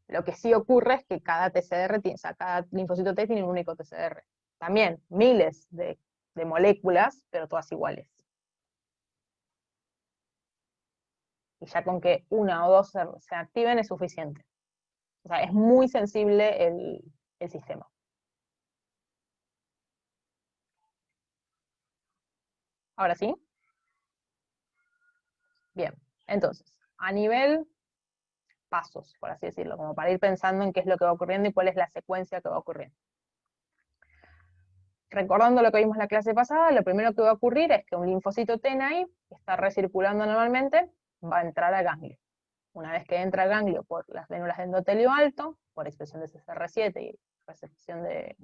Lo que sí ocurre es que cada TCR tiene, o sea, cada linfocito T tiene un único TCR. También miles de moléculas, pero todas iguales. Y ya con que una o dos se activen es suficiente. O sea, es muy sensible el sistema. Ahora sí. Bien, entonces, a nivel pasos, por así decirlo, como para ir pensando en qué es lo que va ocurriendo y cuál es la secuencia que va ocurriendo. Recordando lo que vimos en la clase pasada, lo primero que va a ocurrir es que un linfocito TENAI, que está recirculando normalmente, va a entrar al ganglio. Una vez que entra al ganglio por las vénulas de endotelio alto, por expresión de CCR7 y recepción de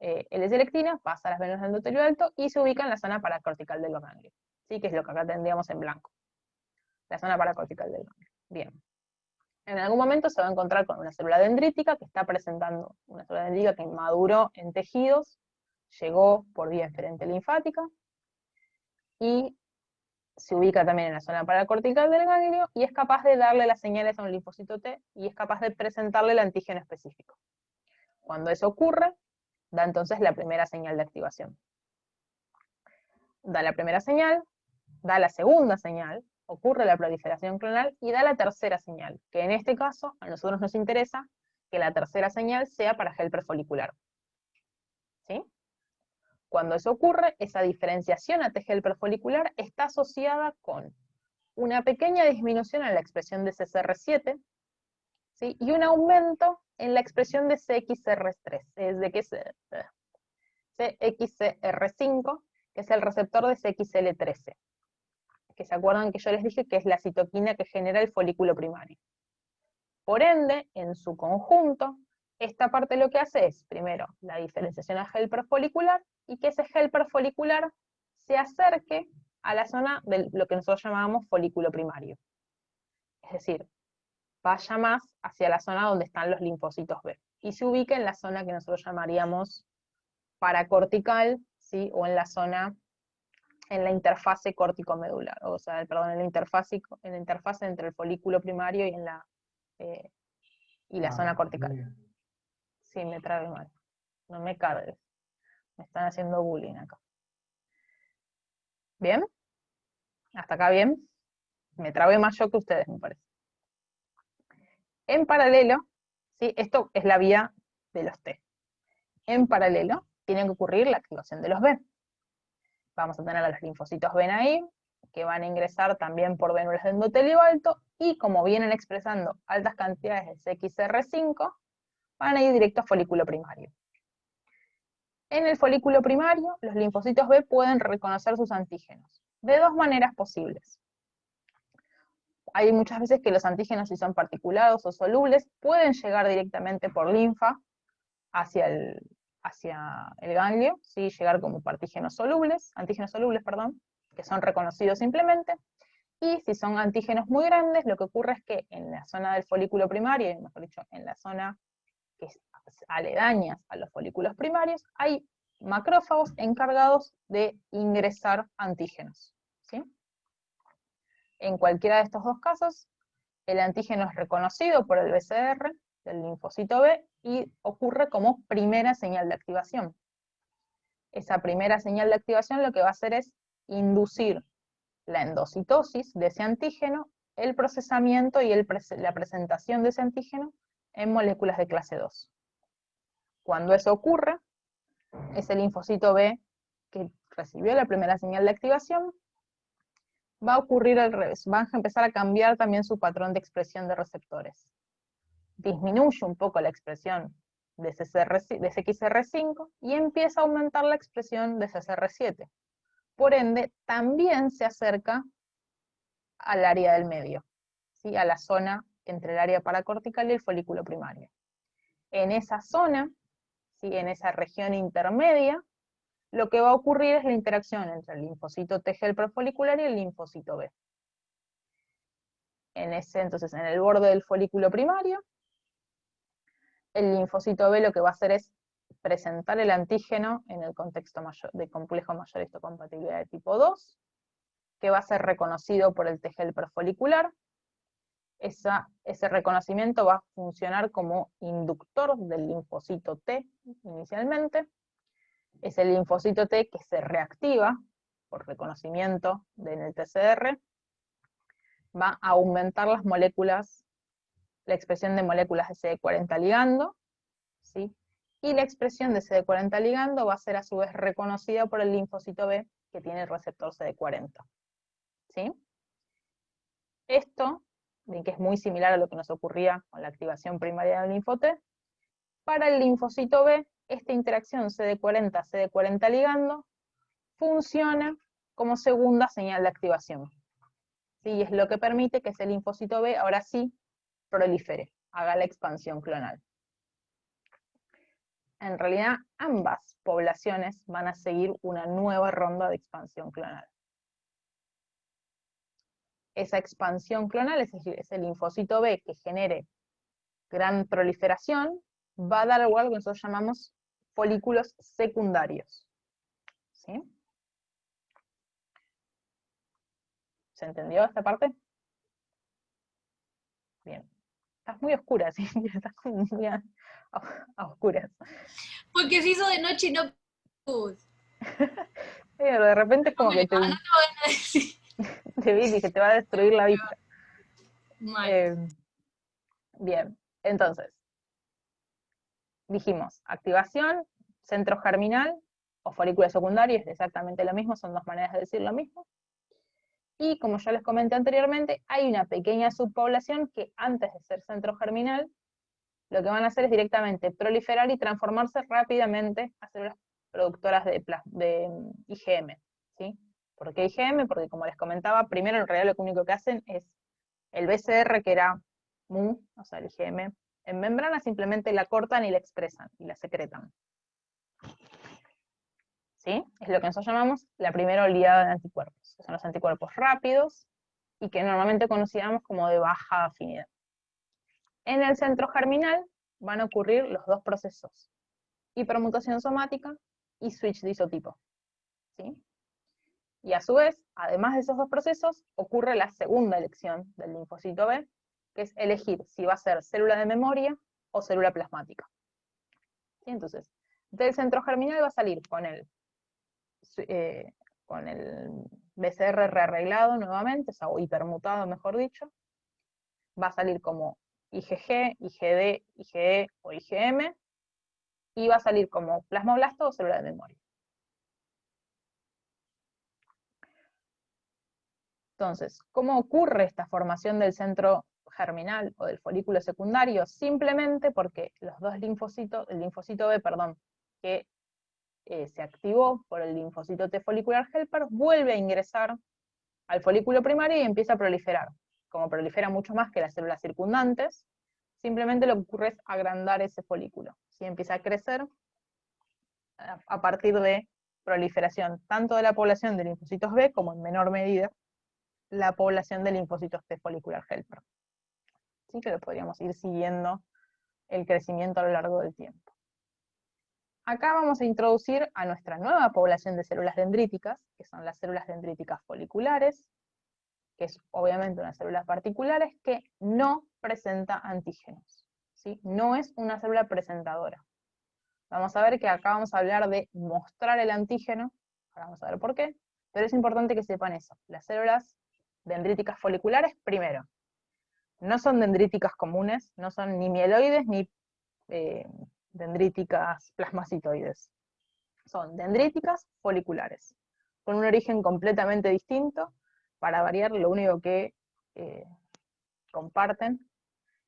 L-selectina, pasa a las vénulas de endotelio alto y se ubica en la zona paracortical de los ganglios. ¿Sí? Que es lo que acá tendríamos en blanco. La zona paracortical del ganglio. Bien. En algún momento se va a encontrar con una célula dendrítica que está presentando una célula dendrítica que maduró en tejidos, llegó por vía eferente linfática y se ubica también en la zona paracortical del ganglio y es capaz de darle las señales a un linfocito T y es capaz de presentarle el antígeno específico. Cuando eso ocurre, da entonces la primera señal de activación. Da la primera señal, da la segunda señal, ocurre la proliferación clonal y da la tercera señal, que en este caso a nosotros nos interesa que la tercera señal sea para Helper folicular. ¿Sí? Cuando eso ocurre, esa diferenciación a T-Helper folicular está asociada con una pequeña disminución en la expresión de CCR7, ¿sí? Y un aumento en la expresión de CXR3, es de que es CXCR5, que es el receptor de CXL13. Que se acuerdan que yo les dije que es la citoquina que genera el folículo primario. Por ende, en su conjunto, esta parte lo que hace es, primero, la diferenciación a helper folicular, y que ese helper folicular se acerque a la zona de lo que nosotros llamábamos folículo primario. Es decir, vaya más hacia la zona donde están los linfocitos B, y se ubique en la zona que nosotros llamaríamos paracortical, ¿sí? O en la zona, en la interfase córtico-medular, o sea, perdón, en la interfase entre el folículo primario y la zona cortical. Sí, me trabé mal. No me cargues. Me están haciendo bullying acá. ¿Bien? ¿Hasta acá bien? Me trabé más yo que ustedes, me parece. En paralelo, ¿sí? Esto es la vía de los T. En paralelo, tiene que ocurrir la activación de los B. Vamos a tener a los linfocitos B ahí, que van a ingresar también por vénulas de endotelio alto, y como vienen expresando altas cantidades de CXR5, van a ir directo a folículo primario. En el folículo primario, los linfocitos B pueden reconocer sus antígenos de dos maneras posibles. Hay muchas veces que los antígenos, si son particulados o solubles, pueden llegar directamente por linfa hacia el ganglio, ¿sí? Llegar como antígenos solubles, que son reconocidos simplemente, Y si son antígenos muy grandes, lo que ocurre es que en la zona del folículo primario, mejor dicho, en la zona que es aledañas a los folículos primarios, hay macrófagos encargados de ingresar antígenos, ¿sí? En cualquiera de estos dos casos, el antígeno es reconocido por el BCR del linfocito B y ocurre como primera señal de activación. Esa primera señal de activación lo que va a hacer es inducir la endocitosis de ese antígeno, el procesamiento y la presentación de ese antígeno en moléculas de clase 2. Cuando eso ocurre, ese linfocito B que recibió la primera señal de activación va a ocurrir al revés, va a empezar a cambiar también su patrón de expresión de receptores. Disminuye un poco la expresión de CXR5 y empieza a aumentar la expresión de CCR7. Por ende, también se acerca al área del medio, ¿sí? A la zona entre el área paracortical y el folículo primario. En esa zona, ¿sí? En esa región intermedia, lo que va a ocurrir es la interacción entre el linfocito T helper folicular y el linfocito B. Entonces, en el borde del folículo primario, el linfocito B lo que va a hacer es presentar el antígeno en el contexto de complejo mayor histocompatibilidad de tipo 2, que va a ser reconocido por el T helper folicular. Ese reconocimiento va a funcionar como inductor del linfocito T inicialmente. Es el linfocito T que se reactiva por reconocimiento en el TCR, va a aumentar las moléculas, la expresión de moléculas de CD40 ligando, ¿sí? Y la expresión de CD40 ligando va a ser a su vez reconocida por el linfocito B que tiene el receptor CD40, ¿sí? Esto, que es muy similar a lo que nos ocurría con la activación primaria del linfo T, para el linfocito B, esta interacción CD40-CD40 ligando funciona como segunda señal de activación. ¿Sí? Y es lo que permite que ese linfocito B ahora sí prolifere, haga la expansión clonal. En realidad, ambas poblaciones van a seguir una nueva ronda de expansión clonal. Esa expansión clonal, es decir, ese linfocito B que genere gran proliferación, va a dar algo que nosotros llamamos folículos secundarios. ¿Sí? ¿Se entendió esta parte? Bien. Estás muy oscura, ¿sí? Estás como muy a oscuras. Porque se hizo de noche y no pude. Pero de repente es como que No te van a decir. te vi y dije, te va a destruir la vista. Mal. Bien, entonces, dijimos, activación, centro germinal o folículo secundario, es exactamente lo mismo, son dos maneras de decir lo mismo. Y como ya les comenté anteriormente, hay una pequeña subpoblación que antes de ser centro germinal, lo que van a hacer es directamente proliferar y transformarse rápidamente a células productoras de IgM. ¿Sí? ¿Por qué IgM? Porque como les comentaba, primero en realidad lo único que hacen es el BCR, que era MU, o sea, el IgM, en membrana simplemente la cortan y la expresan, y la secretan. ¿Sí? Es lo que nosotros llamamos la primera oleada de anticuerpos, que son los anticuerpos rápidos, y que normalmente conocíamos como de baja afinidad. En el centro germinal van a ocurrir los dos procesos, hipermutación somática y switch de isotipo. ¿Sí? Y a su vez, además de esos dos procesos, ocurre la segunda elección del linfocito B, que es elegir si va a ser célula de memoria o célula plasmática. ¿Sí? Entonces, del centro germinal va a salir con el BCR rearreglado nuevamente, o hipermutado mejor dicho, va a salir como IgG, IgD, IgE o IgM, y va a salir como plasmablasto o célula de memoria. Entonces, ¿cómo ocurre esta formación del centro germinal o del folículo secundario? Simplemente porque los dos linfocitos, el linfocito B, perdón, que se activó por el linfocito T folicular helper, vuelve a ingresar al folículo primario y empieza a proliferar. Como prolifera mucho más que las células circundantes, simplemente lo que ocurre es agrandar ese folículo. ¿Sí? Empieza a crecer a partir de proliferación tanto de la población de linfocitos B como en menor medida la población de linfocitos T folicular helper. Así que lo podríamos ir siguiendo el crecimiento a lo largo del tiempo. Acá vamos a introducir a nuestra nueva población de células dendríticas, que son las células dendríticas foliculares, que es obviamente una célula particulares que no presenta antígenos, ¿sí? No es una célula presentadora. Vamos a ver que acá vamos a hablar de mostrar el antígeno, ahora vamos a ver por qué, pero es importante que sepan eso. Las células dendríticas foliculares, primero, no son dendríticas comunes, no son ni mieloides ni dendríticas plasmacitoides. Son dendríticas foliculares, con un origen completamente distinto. Para variar, lo único que comparten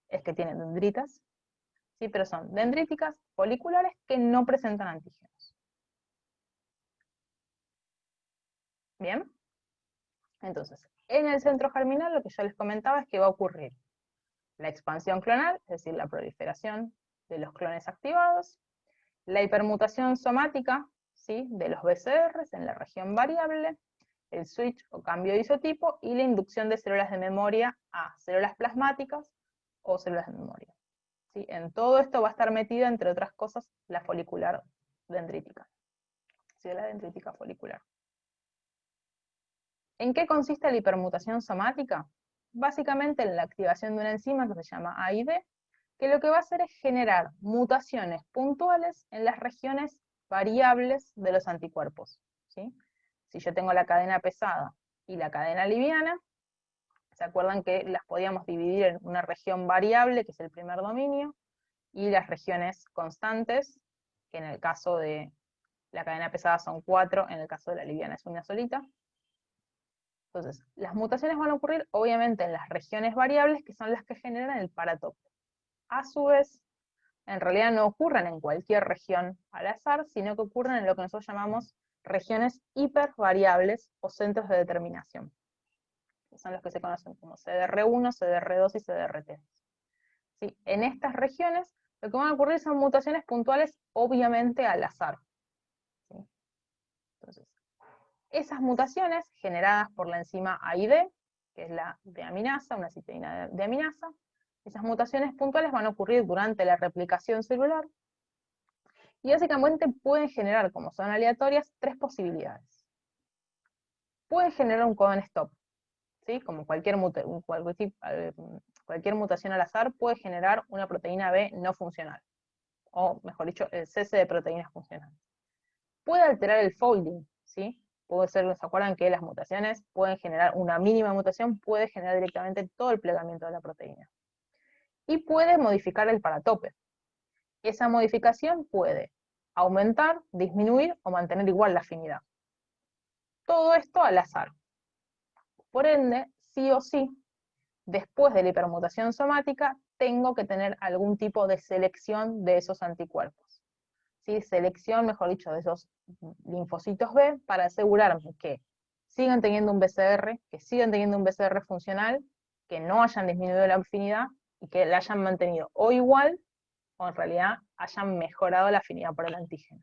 es que tienen dendritas, ¿sí? Pero son dendríticas foliculares que no presentan antígenos. ¿Bien? Entonces, en el centro germinal lo que yo les comentaba es que va a ocurrir la expansión clonal, es decir, la proliferación de los clones activados, la hipermutación somática, ¿sí?, de los BCRs en la región variable, el switch o cambio de isotipo, y la inducción de células de memoria a células plasmáticas o células de memoria. ¿Sí? En todo esto va a estar metida, entre otras cosas, la folicular dendrítica. ¿Sí? La dendrítica folicular. ¿En qué consiste la hipermutación somática? Básicamente en la activación de una enzima que se llama AID, que lo que va a hacer es generar mutaciones puntuales en las regiones variables de los anticuerpos. ¿Sí? Si yo tengo la cadena pesada y la cadena liviana, ¿se acuerdan que las podíamos dividir en una región variable, que es el primer dominio, y las regiones constantes, que en el caso de la cadena pesada son 4, en el caso de la liviana es una solita? Entonces, las mutaciones van a ocurrir obviamente en las regiones variables, que son las que generan el paratope. A su vez, en realidad no ocurren en cualquier región al azar, sino que ocurren en lo que nosotros llamamos regiones hipervariables o centros de determinación, que son los que se conocen como CDR1, CDR2 y CDR3. ¿Sí? En estas regiones lo que van a ocurrir son mutaciones puntuales obviamente al azar. ¿Sí? Entonces, esas mutaciones generadas por la enzima AID, que es la deaminasa, una citeína deaminasa, esas mutaciones puntuales van a ocurrir durante la replicación celular, y básicamente pueden generar, como son aleatorias, 3 posibilidades. Pueden generar un codon stop, ¿sí? Como cualquier mutación al azar puede generar una proteína B no funcional, o mejor dicho, el cese de proteínas funcionales. Puede alterar el folding, ¿sí? Puede ser, ¿se acuerdan que las mutaciones pueden generar una mínima mutación, puede generar directamente todo el plegamiento de la proteína? Y puede modificar el paratope. Esa modificación puede aumentar, disminuir o mantener igual la afinidad. Todo esto al azar. Por ende, sí o sí, después de la hipermutación somática, tengo que tener algún tipo de selección de esos anticuerpos. ¿Sí? Selección, mejor dicho, de esos linfocitos B para asegurarme que sigan teniendo un BCR, que sigan teniendo un BCR funcional, que no hayan disminuido la afinidad y que la hayan mantenido o igual, o en realidad hayan mejorado la afinidad por el antígeno.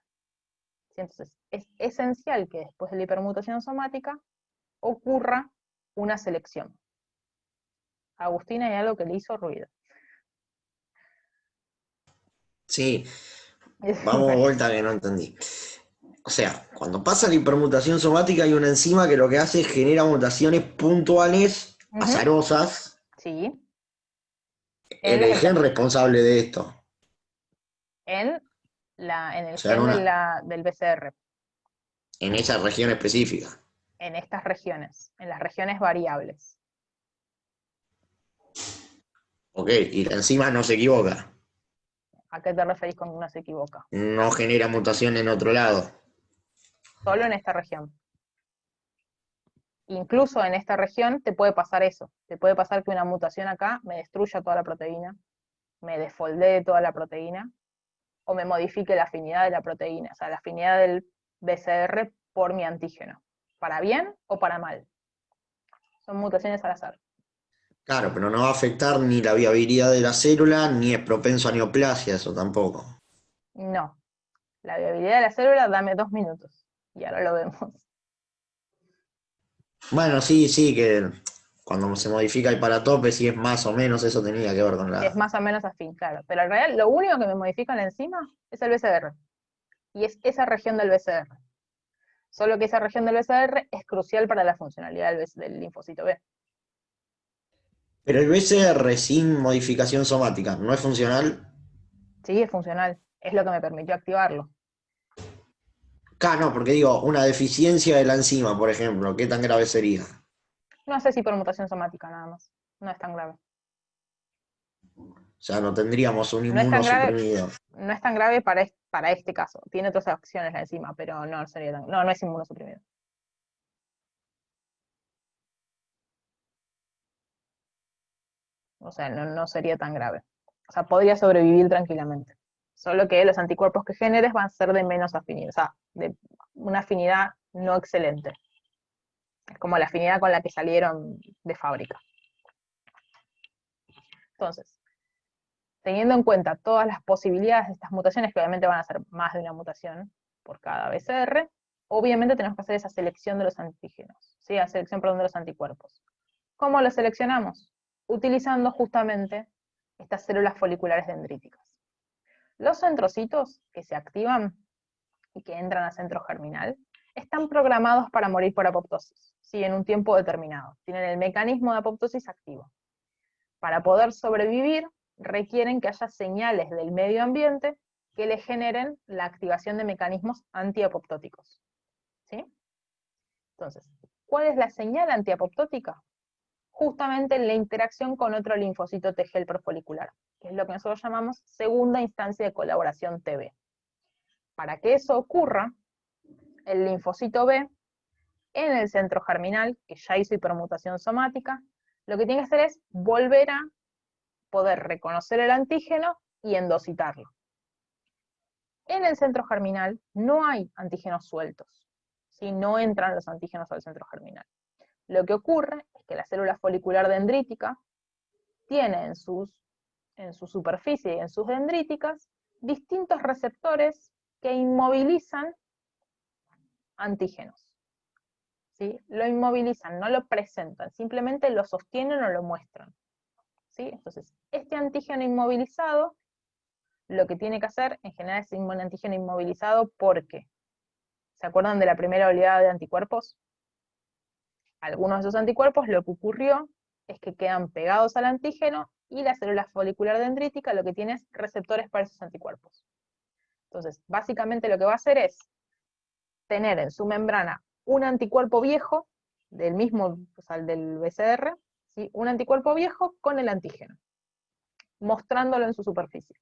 ¿Sí? Entonces, es esencial que después de la hipermutación somática ocurra una selección. Agustina, hay algo que le hizo ruido. Sí, vamos de vuelta que no entendí. O sea, cuando pasa la hipermutación somática hay una enzima que lo que hace es genera mutaciones puntuales, azarosas, Sí. en el gen responsable de esto. En el O sea, gen del BCR. en esa región específica. En estas regiones, en las regiones variables. Ok, y la enzima no se equivoca. ¿A qué te referís con que no se equivoca? No genera mutación en otro lado. Solo en esta región. Incluso en esta región te puede pasar eso. Te puede pasar que una mutación acá me destruya toda la proteína, me desfoldee toda la proteína, o me modifique la afinidad de la proteína, o sea, la afinidad del BCR por mi antígeno. ¿Para bien o para mal? Son mutaciones al azar. Claro, pero no va a afectar ni la viabilidad de la célula, ni es propenso a neoplasia, eso tampoco. No. La viabilidad de la célula, dame 2 minutos. Y ahora lo vemos. Bueno, sí, que cuando se modifica el paratope, si es más o menos, eso tenía que ver con la... Es más o menos afín, claro. Pero en realidad lo único que me modifica en la enzima es el BCR. Y es esa región del BCR. Solo que esa región del BCR es crucial para la funcionalidad del linfocito B. Pero el BCR sin modificación somática, ¿no es funcional? Sí, es funcional. Es lo que me permitió activarlo. Acá no, porque digo, una deficiencia de la enzima, por ejemplo, ¿qué tan grave sería? No sé si por mutación somática nada más. No es tan grave. O sea, no tendríamos un No es tan grave, inmunosuprimido. no es tan grave para este caso. Tiene otras acciones la enzima, pero no sería no es inmunosuprimido. O sea, no sería tan grave. O sea, podría sobrevivir tranquilamente. Solo que los anticuerpos que generes van a ser de menos afinidad, o sea, de una afinidad no excelente. Es como la afinidad con la que salieron de fábrica. Entonces, teniendo en cuenta todas las posibilidades de estas mutaciones, que obviamente van a ser más de una mutación por cada BCR, obviamente tenemos que hacer esa selección de los antígenos, ¿sí? La selección, perdón, de los anticuerpos. ¿Cómo los seleccionamos? Utilizando justamente estas células foliculares dendríticas. Los centrocitos que se activan y que entran a centro germinal están programados para morir por apoptosis, ¿sí? En un tiempo determinado. Tienen el mecanismo de apoptosis activo. Para poder sobrevivir, requieren que haya señales del medio ambiente que le generen la activación de mecanismos antiapoptóticos. ¿Sí? Entonces, ¿cuál es la señal antiapoptótica? Justamente la interacción con otro linfocito T helper folicular, que es lo que nosotros llamamos segunda instancia de colaboración TB. Para que eso ocurra, el linfocito B, en el centro germinal, que ya hizo hipermutación somática, lo que tiene que hacer es volver a poder reconocer el antígeno y endocitarlo. En el centro germinal no hay antígenos sueltos, ¿sí? No entran los antígenos al centro germinal. Lo que ocurre es que la célula folicular dendrítica tiene en su superficie y en sus dendríticas distintos receptores que inmovilizan antígenos. ¿Sí? Lo inmovilizan, no lo presentan, simplemente lo sostienen o lo muestran. ¿Sí? Entonces, este antígeno inmovilizado, lo que tiene que hacer, en general, es un antígeno inmovilizado porque, ¿se acuerdan de la primera oleada de anticuerpos? Algunos de esos anticuerpos, lo que ocurrió es que quedan pegados al antígeno y la célula folicular dendrítica lo que tiene es receptores para esos anticuerpos. Entonces, básicamente lo que va a hacer es tener en su membrana un anticuerpo viejo, del mismo, o sea, del BCR, ¿sí? Un anticuerpo viejo con el antígeno, mostrándolo en su superficie.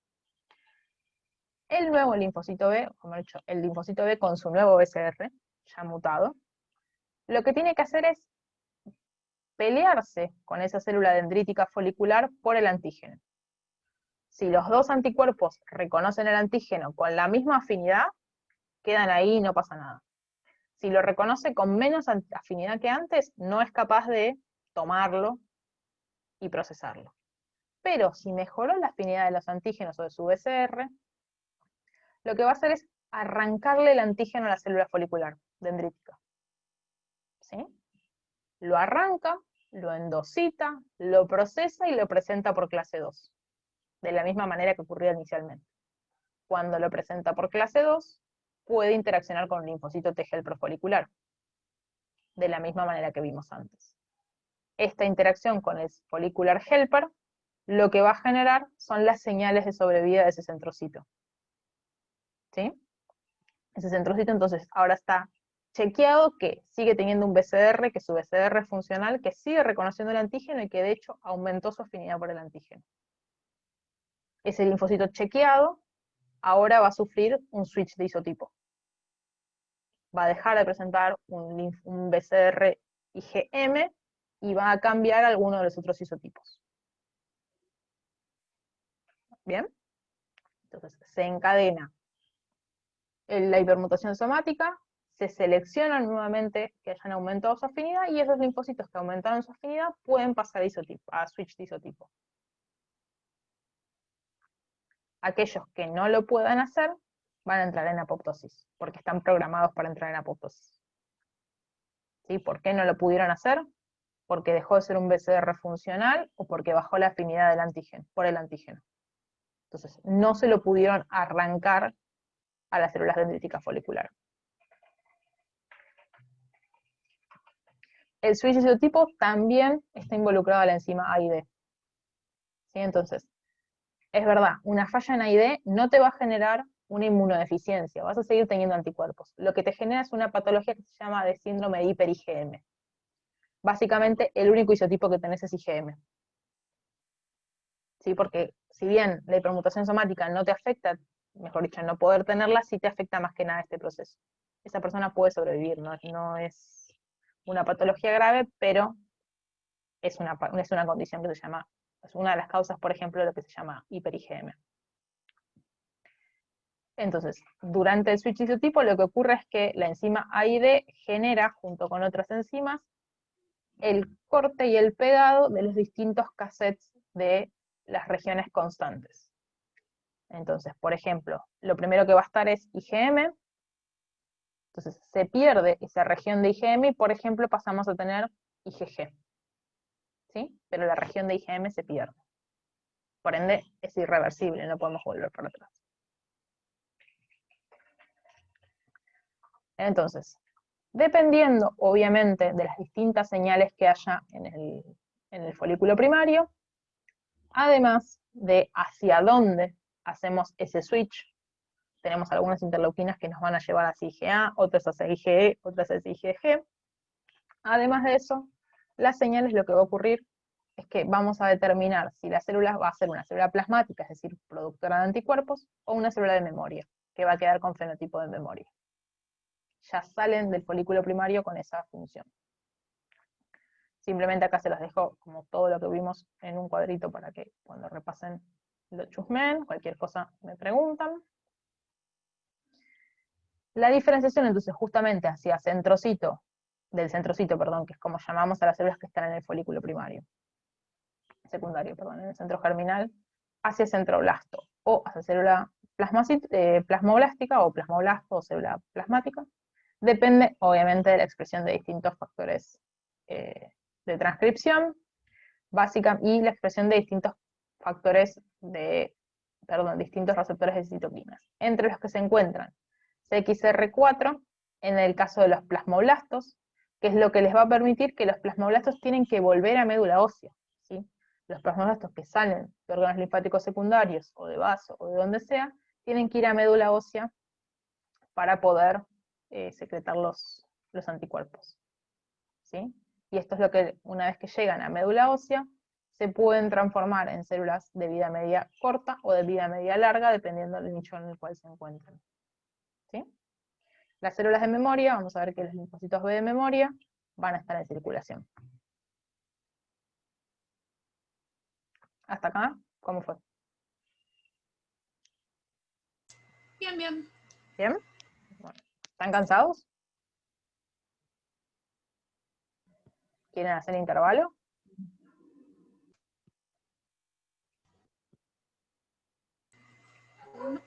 El nuevo linfocito B, como he dicho, el linfocito B con su nuevo BCR, ya mutado, lo que tiene que hacer es pelearse con esa célula dendrítica folicular por el antígeno. Si los dos anticuerpos reconocen el antígeno con la misma afinidad, quedan ahí y no pasa nada. Si lo reconoce con menos afinidad que antes, no es capaz de tomarlo y procesarlo. Pero si mejoró la afinidad de los antígenos o de su BCR, lo que va a hacer es arrancarle el antígeno a la célula folicular dendrítica. ¿Sí? Lo arranca, lo endocita, lo procesa y lo presenta por clase 2, de la misma manera que ocurría inicialmente. Cuando lo presenta por clase 2, puede interaccionar con el linfocito T helper folicular, de la misma manera que vimos antes. Esta interacción con el folicular helper, lo que va a generar son las señales de sobrevida de ese centrocito. ¿Sí? Ese centrocito entonces ahora está chequeado que sigue teniendo un BCR, que su BCR es funcional, que sigue reconociendo el antígeno y que de hecho aumentó su afinidad por el antígeno. Ese linfocito chequeado ahora va a sufrir un switch de isotipo. Va a dejar de presentar un BCR IgM y va a cambiar alguno de los otros isotipos. ¿Bien? Entonces se encadena la hipermutación somática, se selecciona nuevamente que hayan aumentado su afinidad y esos linfocitos que aumentaron su afinidad pueden pasar a switch de isotipo. Aquellos que no lo puedan hacer van a entrar en apoptosis, porque están programados para entrar en apoptosis. ¿Sí? ¿Por qué no lo pudieron hacer? porque dejó de ser un BCR funcional o porque bajó la afinidad del antígeno, por el antígeno. Entonces, no se lo pudieron arrancar a las células dendríticas foliculares. El switch isotipo también está involucrado a la enzima AID. ¿Sí? Entonces, es verdad, una falla en AID no te va a generar una inmunodeficiencia, vas a seguir teniendo anticuerpos. Lo que te genera es una patología que se llama de síndrome de hiper-IgM. Básicamente, el único isotipo que tenés es IgM. ¿Sí? Porque si bien la hipermutación somática no te afecta, mejor dicho, no poder tenerla, sí te afecta más que nada este proceso. Esa persona puede sobrevivir, no es una patología grave, pero es una condición que se llama, es una de las causas, por ejemplo, de lo que se llama hiper-IgM. Entonces, durante el switch isotipo lo que ocurre es que la enzima AID genera, junto con otras enzimas, el corte y el pegado de los distintos cassettes de las regiones constantes. Entonces, por ejemplo, lo primero que va a estar es IgM, entonces se pierde esa región de IgM y, por ejemplo, pasamos a tener IgG. ¿Sí? Pero la región de IgM se pierde. Por ende, es irreversible, no podemos volver para atrás. Entonces, dependiendo, obviamente, de las distintas señales que haya en el folículo primario, además de hacia dónde hacemos ese switch, tenemos algunas interleuquinas que nos van a llevar hacia IgA, otras hacia IgE, otras hacia IgG. Además de eso, las señales, lo que va a ocurrir es que vamos a determinar si la célula va a ser una célula plasmática, es decir, productora de anticuerpos, o una célula de memoria, que va a quedar con fenotipo de memoria. Ya salen del folículo primario con esa función. Simplemente acá se los dejo como todo lo que vimos en un cuadrito para que cuando repasen lo chusmen, cualquier cosa me preguntan. La diferenciación entonces justamente hacia del centrocito, perdón, que es como llamamos a las células que están en el folículo secundario, perdón, en el centro germinal, hacia centroblasto, o hacia célula plasmoblástica, o plasmoblasto, o célula plasmática. Depende, obviamente, de la expresión de distintos factores de transcripción, básica, y la expresión de distintos factores distintos receptores de citoquinas, entre los que se encuentran CXR4, en el caso de los plasmoblastos, que es lo que les va a permitir que los plasmoblastos tienen que volver a médula ósea, ¿sí? Los plasmoblastos que salen de órganos linfáticos secundarios, o de vaso, o de donde sea, tienen que ir a médula ósea para poder secretar los anticuerpos, ¿sí? Y esto es lo que, una vez que llegan a médula ósea, se pueden transformar en células de vida media corta o de vida media larga, dependiendo del nicho en el cual se encuentren. ¿Sí? Las células de memoria, vamos a ver que los linfocitos B de memoria van a estar en circulación. ¿Hasta acá? ¿Cómo fue? Bien, bien. ¿Bien? Bueno, ¿están cansados? ¿Quieren hacer intervalo?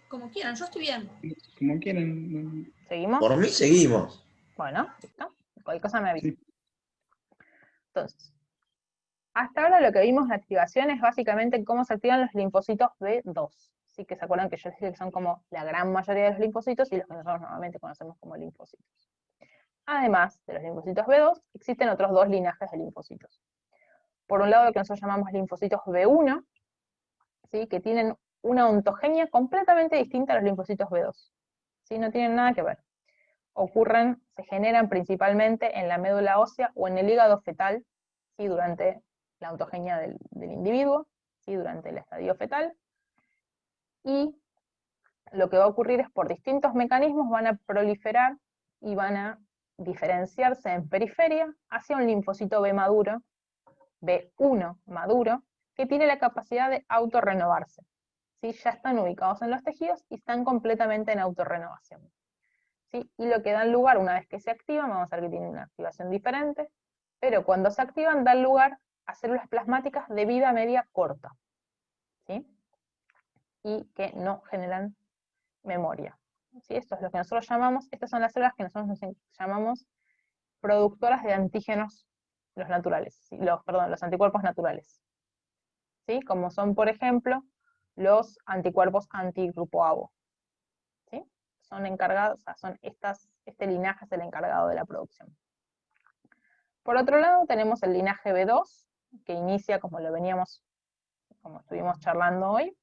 Como quieran, yo estoy bien. Como quieren. ¿Seguimos? Por mí seguimos. Bueno, listo. Cualquier cosa me avisa. Sí. Entonces, hasta ahora lo que vimos de activación es básicamente cómo se activan los linfocitos B2. Sí, que se acuerdan que yo les dije que son como la gran mayoría de los linfocitos y los que nosotros normalmente conocemos como linfocitos. Además de los linfocitos B2, existen otros dos linajes de linfocitos. Por un lado, lo que nosotros llamamos linfocitos B1, ¿sí? Que tienen una ontogenia completamente distinta a los linfocitos B2. ¿Sí? No tienen nada que ver. Se generan principalmente en la médula ósea o en el hígado fetal, ¿sí? Durante la ontogenia del individuo, ¿sí? Durante el estadio fetal. Y lo que va a ocurrir es por distintos mecanismos van a proliferar y van a diferenciarse en periferia hacia un linfocito B maduro, B1 maduro, que tiene la capacidad de autorrenovarse. ¿Sí? Ya están ubicados en los tejidos y están completamente en autorrenovación. ¿Sí? Y lo que dan lugar, una vez que se activan, vamos a ver que tienen una activación diferente, pero cuando se activan dan lugar a células plasmáticas de vida media corta, ¿sí? Y que no generan memoria. ¿Sí? Esto es lo que nosotros llamamos, estas son las células que nosotros llamamos productoras de antígenos los naturales, ¿sí? Los anticuerpos naturales, ¿sí? Como son, por ejemplo, los anticuerpos antigrupo ABO, ¿sí? Son encargados, o sea, este linaje es el encargado de la producción. Por otro lado, tenemos el linaje B2, que inicia, como estuvimos charlando hoy,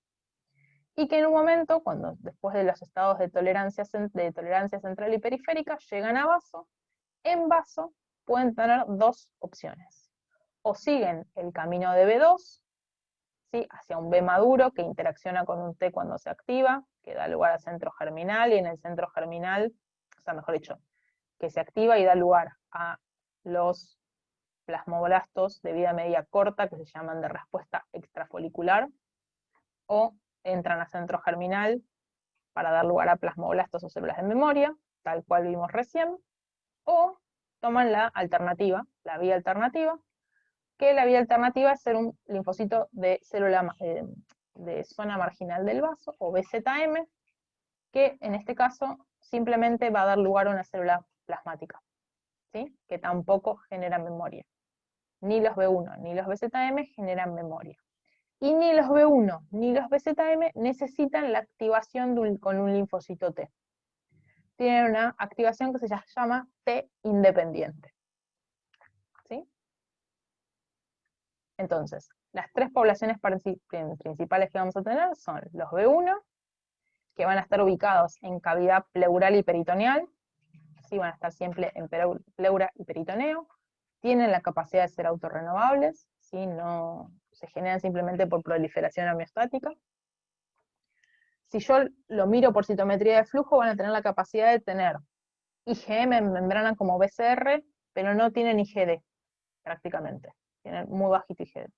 y que en un momento, después de los estados de tolerancia central y periférica, llegan a vaso. En vaso pueden tener dos opciones. O siguen el camino de B2, ¿sí? Hacia un B maduro que interacciona con un T cuando se activa, que da lugar al centro germinal, y en el centro germinal, o sea, mejor dicho, que se activa y da lugar a los plasmoblastos de vida media corta, que se llaman de respuesta extrafolicular, o entran a centro germinal para dar lugar a plasmoblastos o células de memoria, tal cual vimos recién, o toman la alternativa, la vía alternativa, que la vía alternativa es ser un linfocito de de zona marginal del vaso, o BZM, que en este caso simplemente va a dar lugar a una célula plasmática, ¿sí? Que tampoco genera memoria. Ni los B1 ni los BZM generan memoria. Y ni los B1 ni los BZM necesitan la activación con un linfocito T. Tienen una activación que se llama T independiente. ¿Sí? Entonces, las tres poblaciones principales que vamos a tener son los B1, que van a estar ubicados en cavidad pleural y peritoneal, ¿sí? Van a estar siempre en pleura y peritoneo, tienen la capacidad de ser autorrenovables, ¿sí? No se generan simplemente por proliferación homeostática. Si yo lo miro por citometría de flujo, van a tener la capacidad de tener IgM en membrana como BCR, pero no tienen IgD, prácticamente. Tienen muy bajito IgD.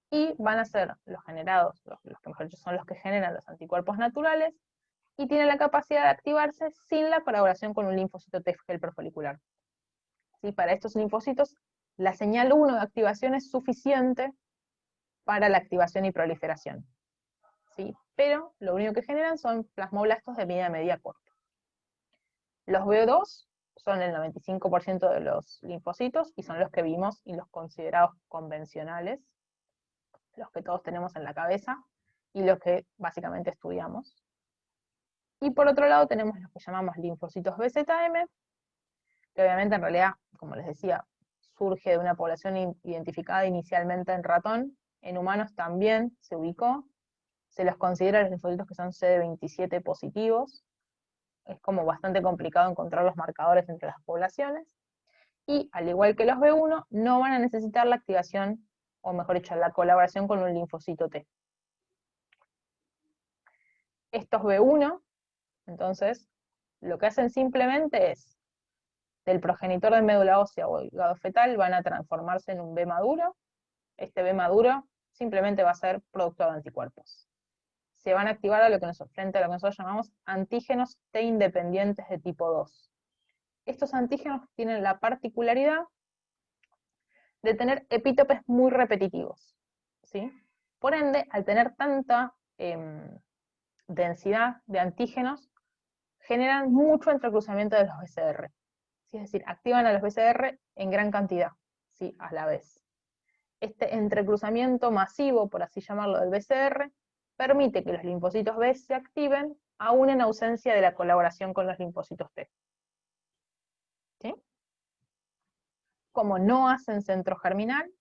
Y van a ser los generados, los que mejor dicho son los que generan los anticuerpos naturales, y tienen la capacidad de activarse sin la colaboración con un linfocito T helper folicular. ¿Sí? Para estos linfocitos, la señal 1 de activación es suficiente para la activación y proliferación. ¿Sí? Pero lo único que generan son plasmoblastos de vida media corta. Los B2 son el 95% de los linfocitos y son los que vimos y los considerados convencionales, los que todos tenemos en la cabeza y los que básicamente estudiamos. Y por otro lado tenemos los que llamamos linfocitos BZM, que obviamente en realidad, como les decía, surge de una población identificada inicialmente en ratón. En humanos también se ubicó. Se los considera los linfocitos que son CD27 positivos. Es como bastante complicado encontrar los marcadores entre las poblaciones. Y al igual que los B1, no van a necesitar la activación, o mejor dicho, la colaboración con un linfocito T. Estos B1, entonces, lo que hacen simplemente es, del progenitor de médula ósea o hígado fetal, van a transformarse en un B maduro. Este B maduro simplemente va a ser productor de anticuerpos. Se van a activar frente a lo que nosotros llamamos antígenos T independientes de tipo 2. Estos antígenos tienen la particularidad de tener epítopes muy repetitivos, ¿sí? Por ende, al tener tanta densidad de antígenos, generan mucho entrecruzamiento de los BCR. ¿Sí? Es decir, activan a los BCR en gran cantidad, ¿sí? A la vez. Este entrecruzamiento masivo, por así llamarlo, del BCR, permite que los linfocitos B se activen, aún en ausencia de la colaboración con los linfocitos T. ¿Sí? Como no hacen centro germinal,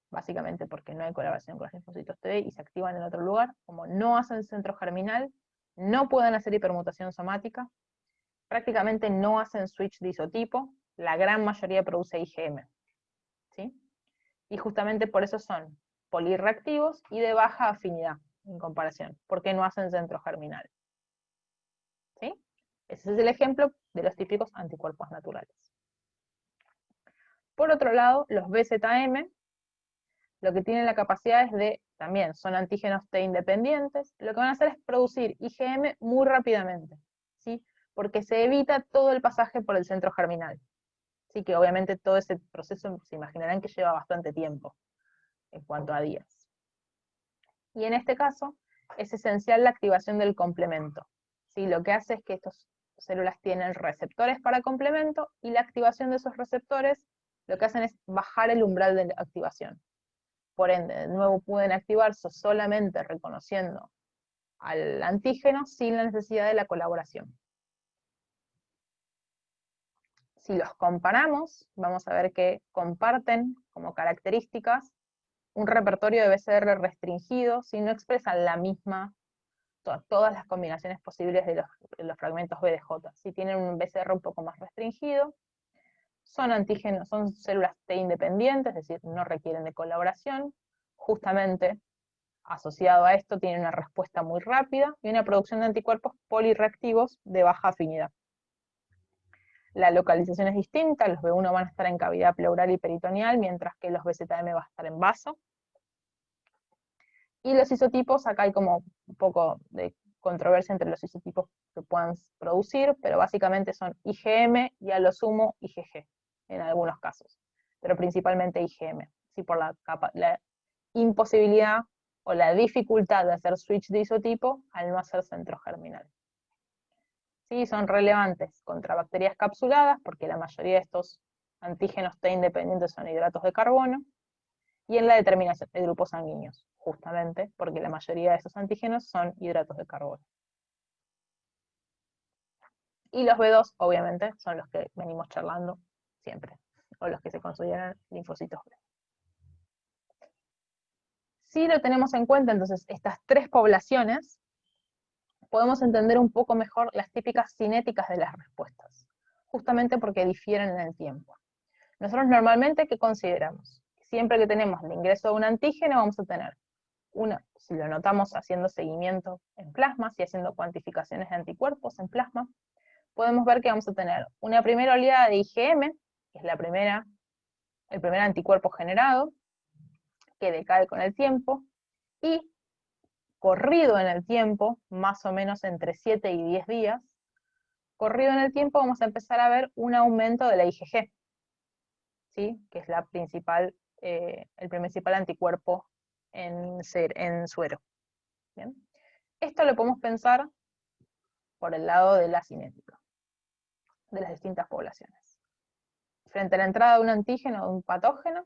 básicamente porque no hay colaboración con los linfocitos T y se activan en otro lugar, como no hacen centro germinal, no pueden hacer hipermutación somática, prácticamente no hacen switch de isotipo, la gran mayoría produce IgM. ¿Sí? Y justamente por eso son polirreactivos y de baja afinidad en comparación, porque no hacen centro germinal. ¿Sí? Ese es el ejemplo de los típicos anticuerpos naturales. Por otro lado, los BZM, lo que tienen la capacidad es de, también son antígenos T independientes, lo que van a hacer es producir IgM muy rápidamente, ¿sí? Porque se evita todo el pasaje por el centro germinal. Así que obviamente todo ese proceso se imaginarán que lleva bastante tiempo, en cuanto a días. Y en este caso, es esencial la activación del complemento. ¿Sí? Lo que hace es que estas células tienen receptores para complemento, y la activación de esos receptores lo que hacen es bajar el umbral de activación. Por ende, de nuevo pueden activarse solamente reconociendo al antígeno sin la necesidad de la colaboración. Si los comparamos, vamos a ver que comparten como características un repertorio de BCR restringido si no expresan la misma, todas las combinaciones posibles de los fragmentos BDJ. Si tienen un BCR un poco más restringido, son antígenos, son células T independientes, es decir, no requieren de colaboración. Justamente asociado a esto tienen una respuesta muy rápida y una producción de anticuerpos polirreactivos de baja afinidad. La localización es distinta, los B1 van a estar en cavidad pleural y peritoneal, mientras que los BZM van a estar en vaso. Y los isotipos, acá hay como un poco de controversia entre los isotipos que puedan producir, pero básicamente son IgM y a lo sumo IgG, en algunos casos, pero principalmente IgM, ¿sí? Por la imposibilidad o la dificultad de hacer switch de isotipo al no hacer centro germinal. Sí, son relevantes contra bacterias capsuladas, porque la mayoría de estos antígenos T independientes son hidratos de carbono, y en la determinación de grupos sanguíneos, justamente porque la mayoría de estos antígenos son hidratos de carbono. Y los B2, obviamente, son los que venimos charlando siempre, o los que se consideran linfocitos B. Si lo tenemos en cuenta, entonces, estas tres poblaciones, podemos entender un poco mejor las típicas cinéticas de las respuestas, justamente porque difieren en el tiempo. Nosotros normalmente, ¿qué consideramos? Siempre que tenemos el ingreso de un antígeno, vamos a tener si lo notamos haciendo seguimiento en plasma, si haciendo cuantificaciones de anticuerpos en plasma, podemos ver que vamos a tener una primera oleada de IgM, que es el primer anticuerpo generado, que decae con el tiempo, y corrido en el tiempo, más o menos entre 7 y 10 días, corrido en el tiempo vamos a empezar a ver un aumento de la IgG, ¿sí? Que es el principal anticuerpo en suero. ¿Bien? Esto lo podemos pensar por el lado de la cinética, de las distintas poblaciones. Frente a la entrada de un antígeno o de un patógeno,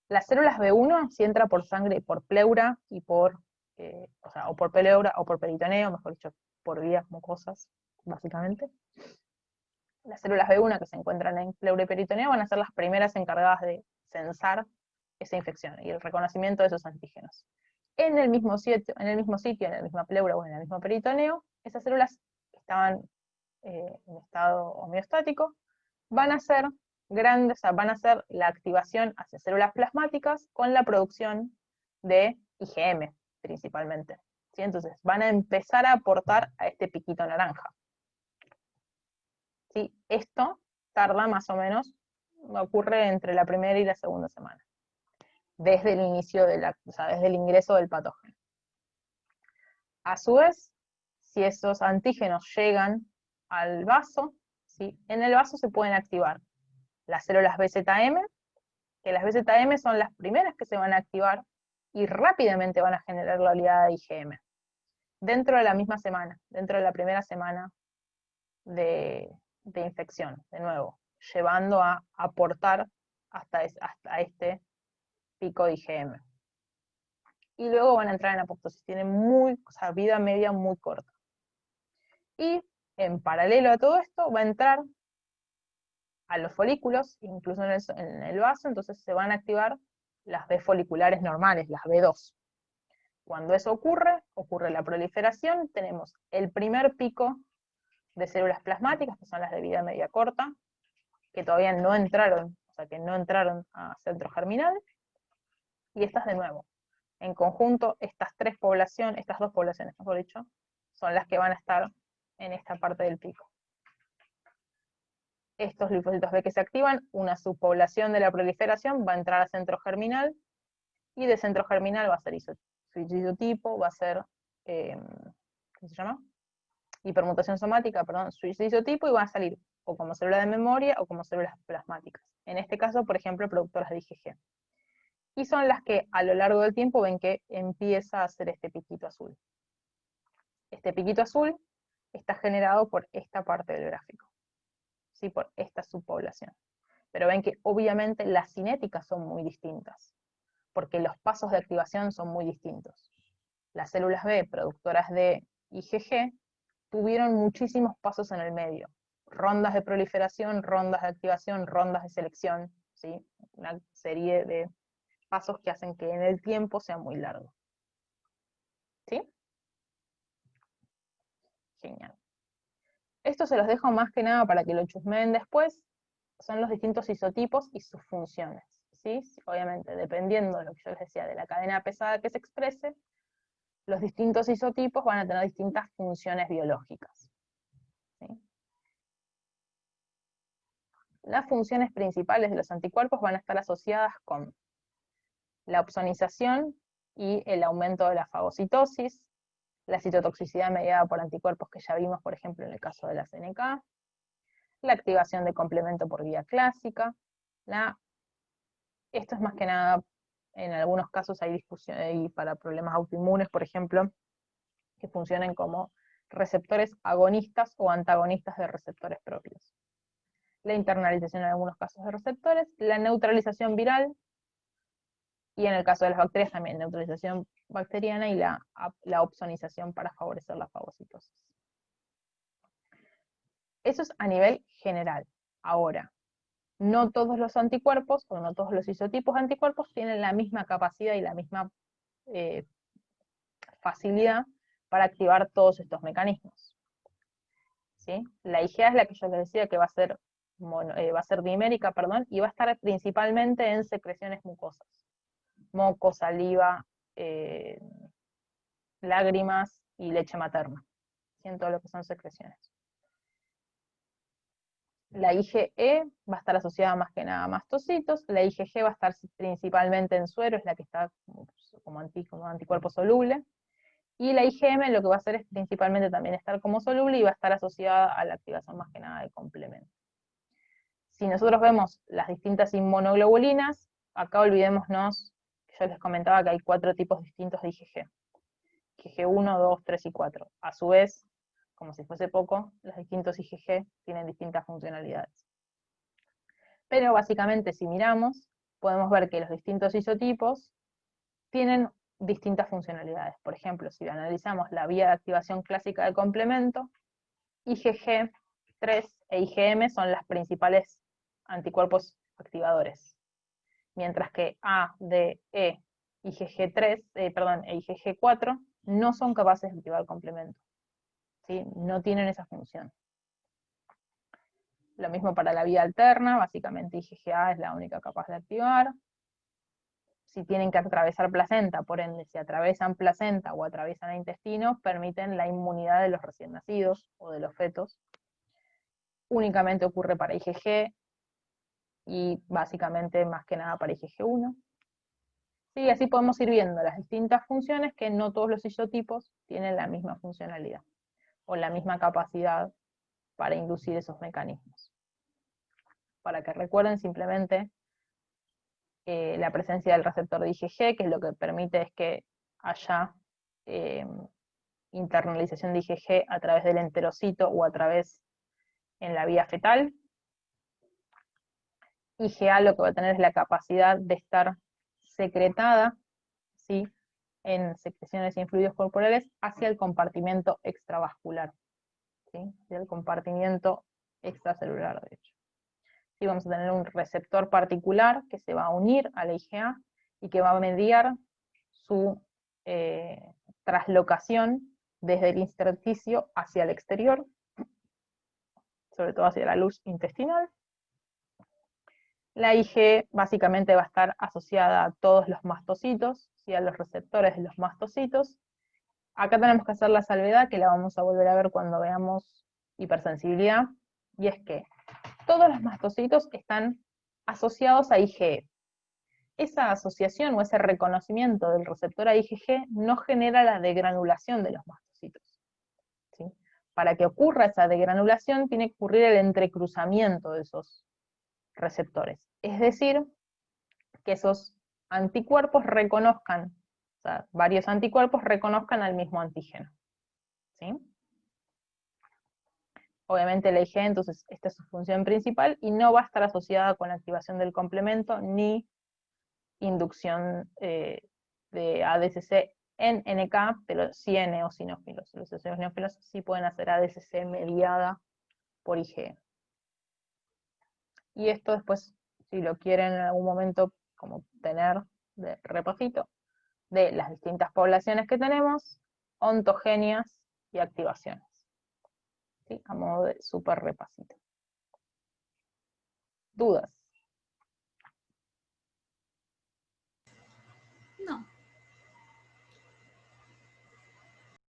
las células B1, si entra por sangre, por pleura, y o por pleura o por peritoneo, mejor dicho, por vías mucosas, básicamente. Las células B1 que se encuentran en pleura y peritoneo van a ser las primeras encargadas de censar esa infección y el reconocimiento de esos antígenos. En el mismo sitio, en la misma pleura o en el mismo peritoneo, esas células que estaban en estado homeostático van a ser grandes, o sea, van a hacer la activación hacia células plasmáticas con la producción de IgM, principalmente. ¿Sí? Entonces, van a empezar a aportar a este piquito naranja. ¿Sí? Esto tarda más o menos, ocurre entre la primera y la segunda semana, desde el inicio desde el ingreso del patógeno. A su vez, si esos antígenos llegan al vaso, ¿sí? En el vaso se pueden activar las células BZM, que las BZM son las primeras que se van a activar y rápidamente van a generar la oleada de IgM. Dentro de la misma semana, dentro de la primera semana de infección, de nuevo, llevando a aportar hasta este pico de IgM. Y luego van a entrar en apoptosis, tienen vida media muy corta. Y en paralelo a todo esto va a entrar a los folículos, incluso en el vaso, entonces se van a activar las B foliculares normales, las B2. Cuando eso ocurre la proliferación, tenemos el primer pico de células plasmáticas, que son las de vida media corta, que todavía no entraron, o sea, que no entraron a centro germinal, y estas de nuevo. En conjunto, estas dos poblaciones, mejor dicho, son las que van a estar en esta parte del pico. Estos linfocitos B que se activan, una subpoblación de la proliferación va a entrar a centro germinal, y de centro germinal va a ser isotipo, va a ser, ¿cómo se llama? Hipermutación somática, perdón, switch de isotipo, y van a salir o como célula de memoria o como células plasmáticas. En este caso, por ejemplo, productoras de IgG. Y son las que a lo largo del tiempo ven que empieza a hacer este piquito azul. Este piquito azul está generado por esta parte del gráfico, ¿sí? Por esta subpoblación. pero ven que obviamente las cinéticas son muy distintas, porque los pasos de activación son muy distintos. Las células B, productoras de IgG, tuvieron muchísimos pasos en el medio. Rondas de proliferación, rondas de activación, rondas de selección, ¿sí? Una serie de pasos que hacen que en el tiempo sea muy largo. ¿Sí? Genial. Esto se los dejo más que nada para que lo chusmeen después. Son los distintos isotipos y sus funciones, ¿sí? Obviamente, dependiendo de lo que yo les decía, de la cadena pesada que se exprese, los distintos isotipos van a tener distintas funciones biológicas, ¿sí? Las funciones principales de los anticuerpos van a estar asociadas con la opsonización y el aumento de la fagocitosis, la citotoxicidad mediada por anticuerpos que ya vimos, por ejemplo, en el caso de la CNK, la activación de complemento por vía clásica, esto es más que nada, en algunos casos hay discusión y para problemas autoinmunes, por ejemplo, que funcionen como receptores agonistas o antagonistas de receptores propios. La internalización en algunos casos de receptores, la neutralización viral, y en el caso de las bacterias también neutralización bacteriana y la opsonización para favorecer la fagocitosis. Eso es a nivel general. Ahora, no todos los anticuerpos, o no todos los isotipos de anticuerpos tienen la misma capacidad y la misma facilidad para activar todos estos mecanismos. ¿Sí? La IgA es la que yo les decía que va a ser dimérica, perdón, y va a estar principalmente en secreciones mucosas. Moco, saliva, lágrimas y leche materna. ¿Sí? En todo lo que son secreciones. La IgE va a estar asociada más que nada a mastocitos, la IgG va a estar principalmente en suero, es la que está como anticuerpo soluble, y la IgM lo que va a hacer es principalmente también estar como soluble y va a estar asociada a la activación más que nada de complemento. Si nosotros vemos las distintas inmunoglobulinas, acá olvidémonos, yo les comentaba que hay 4 tipos distintos de IgG. IgG 1, 2, 3 y 4. A su vez, como si fuese poco, los distintos IgG tienen distintas funcionalidades. Pero básicamente si miramos, podemos ver que los distintos isotipos tienen distintas funcionalidades. Por ejemplo, si analizamos la vía de activación clásica de complemento, IgG 3 e IgM son las principales anticuerpos activadores. Mientras que A, D, E, IgG3, e IgG4 no son capaces de activar complemento. ¿Sí? No tienen esa función. Lo mismo para la vía alterna, básicamente IgGA es la única capaz de activar. Si tienen que atravesar placenta, por ende, si atravesan placenta o atraviesan el intestino, permiten la inmunidad de los recién nacidos o de los fetos. Únicamente ocurre para IgG y básicamente más que nada para IgG1. Sí, así podemos ir viendo las distintas funciones que no todos los isotipos tienen la misma funcionalidad o la misma capacidad para inducir esos mecanismos. Para que recuerden simplemente la presencia del receptor de IgG, que es lo que permite es que haya internalización de IgG a través del enterocito o a través en la vía fetal. IgA lo que va a tener es la capacidad de estar secretada, ¿sí?, en secreciones y en fluidos corporales hacia el compartimento extravascular, ¿sí?, hacia el compartimiento extracelular, de hecho. Y vamos a tener un receptor particular que se va a unir a la IgA y que va a mediar su traslocación desde el intersticio hacia el exterior, sobre todo hacia la luz intestinal. La Ig básicamente va a estar asociada a todos los mastocitos, ¿sí?, a los receptores de los mastocitos. Acá tenemos que hacer la salvedad, que la vamos a volver a ver cuando veamos hipersensibilidad, y es que todos los mastocitos están asociados a IgE. Esa asociación o ese reconocimiento del receptor a IgG no genera la degranulación de los mastocitos, ¿sí? Para que ocurra esa degranulación tiene que ocurrir el entrecruzamiento de esos receptores. Es decir, que esos anticuerpos reconozcan, o sea, varios anticuerpos reconozcan al mismo antígeno, ¿sí? obviamente la IgE, entonces esta es su función principal, y no va a estar asociada con la activación del complemento, ni inducción de ADCC en NK, pero sí en eosinófilos. Los eosinófilos sí pueden hacer ADCC mediada por IgE. Y esto después, si lo quieren en algún momento como tener de repasito, de las distintas poblaciones que tenemos, ontogenias y activaciones. ¿Sí? A modo de súper repasito. ¿Dudas?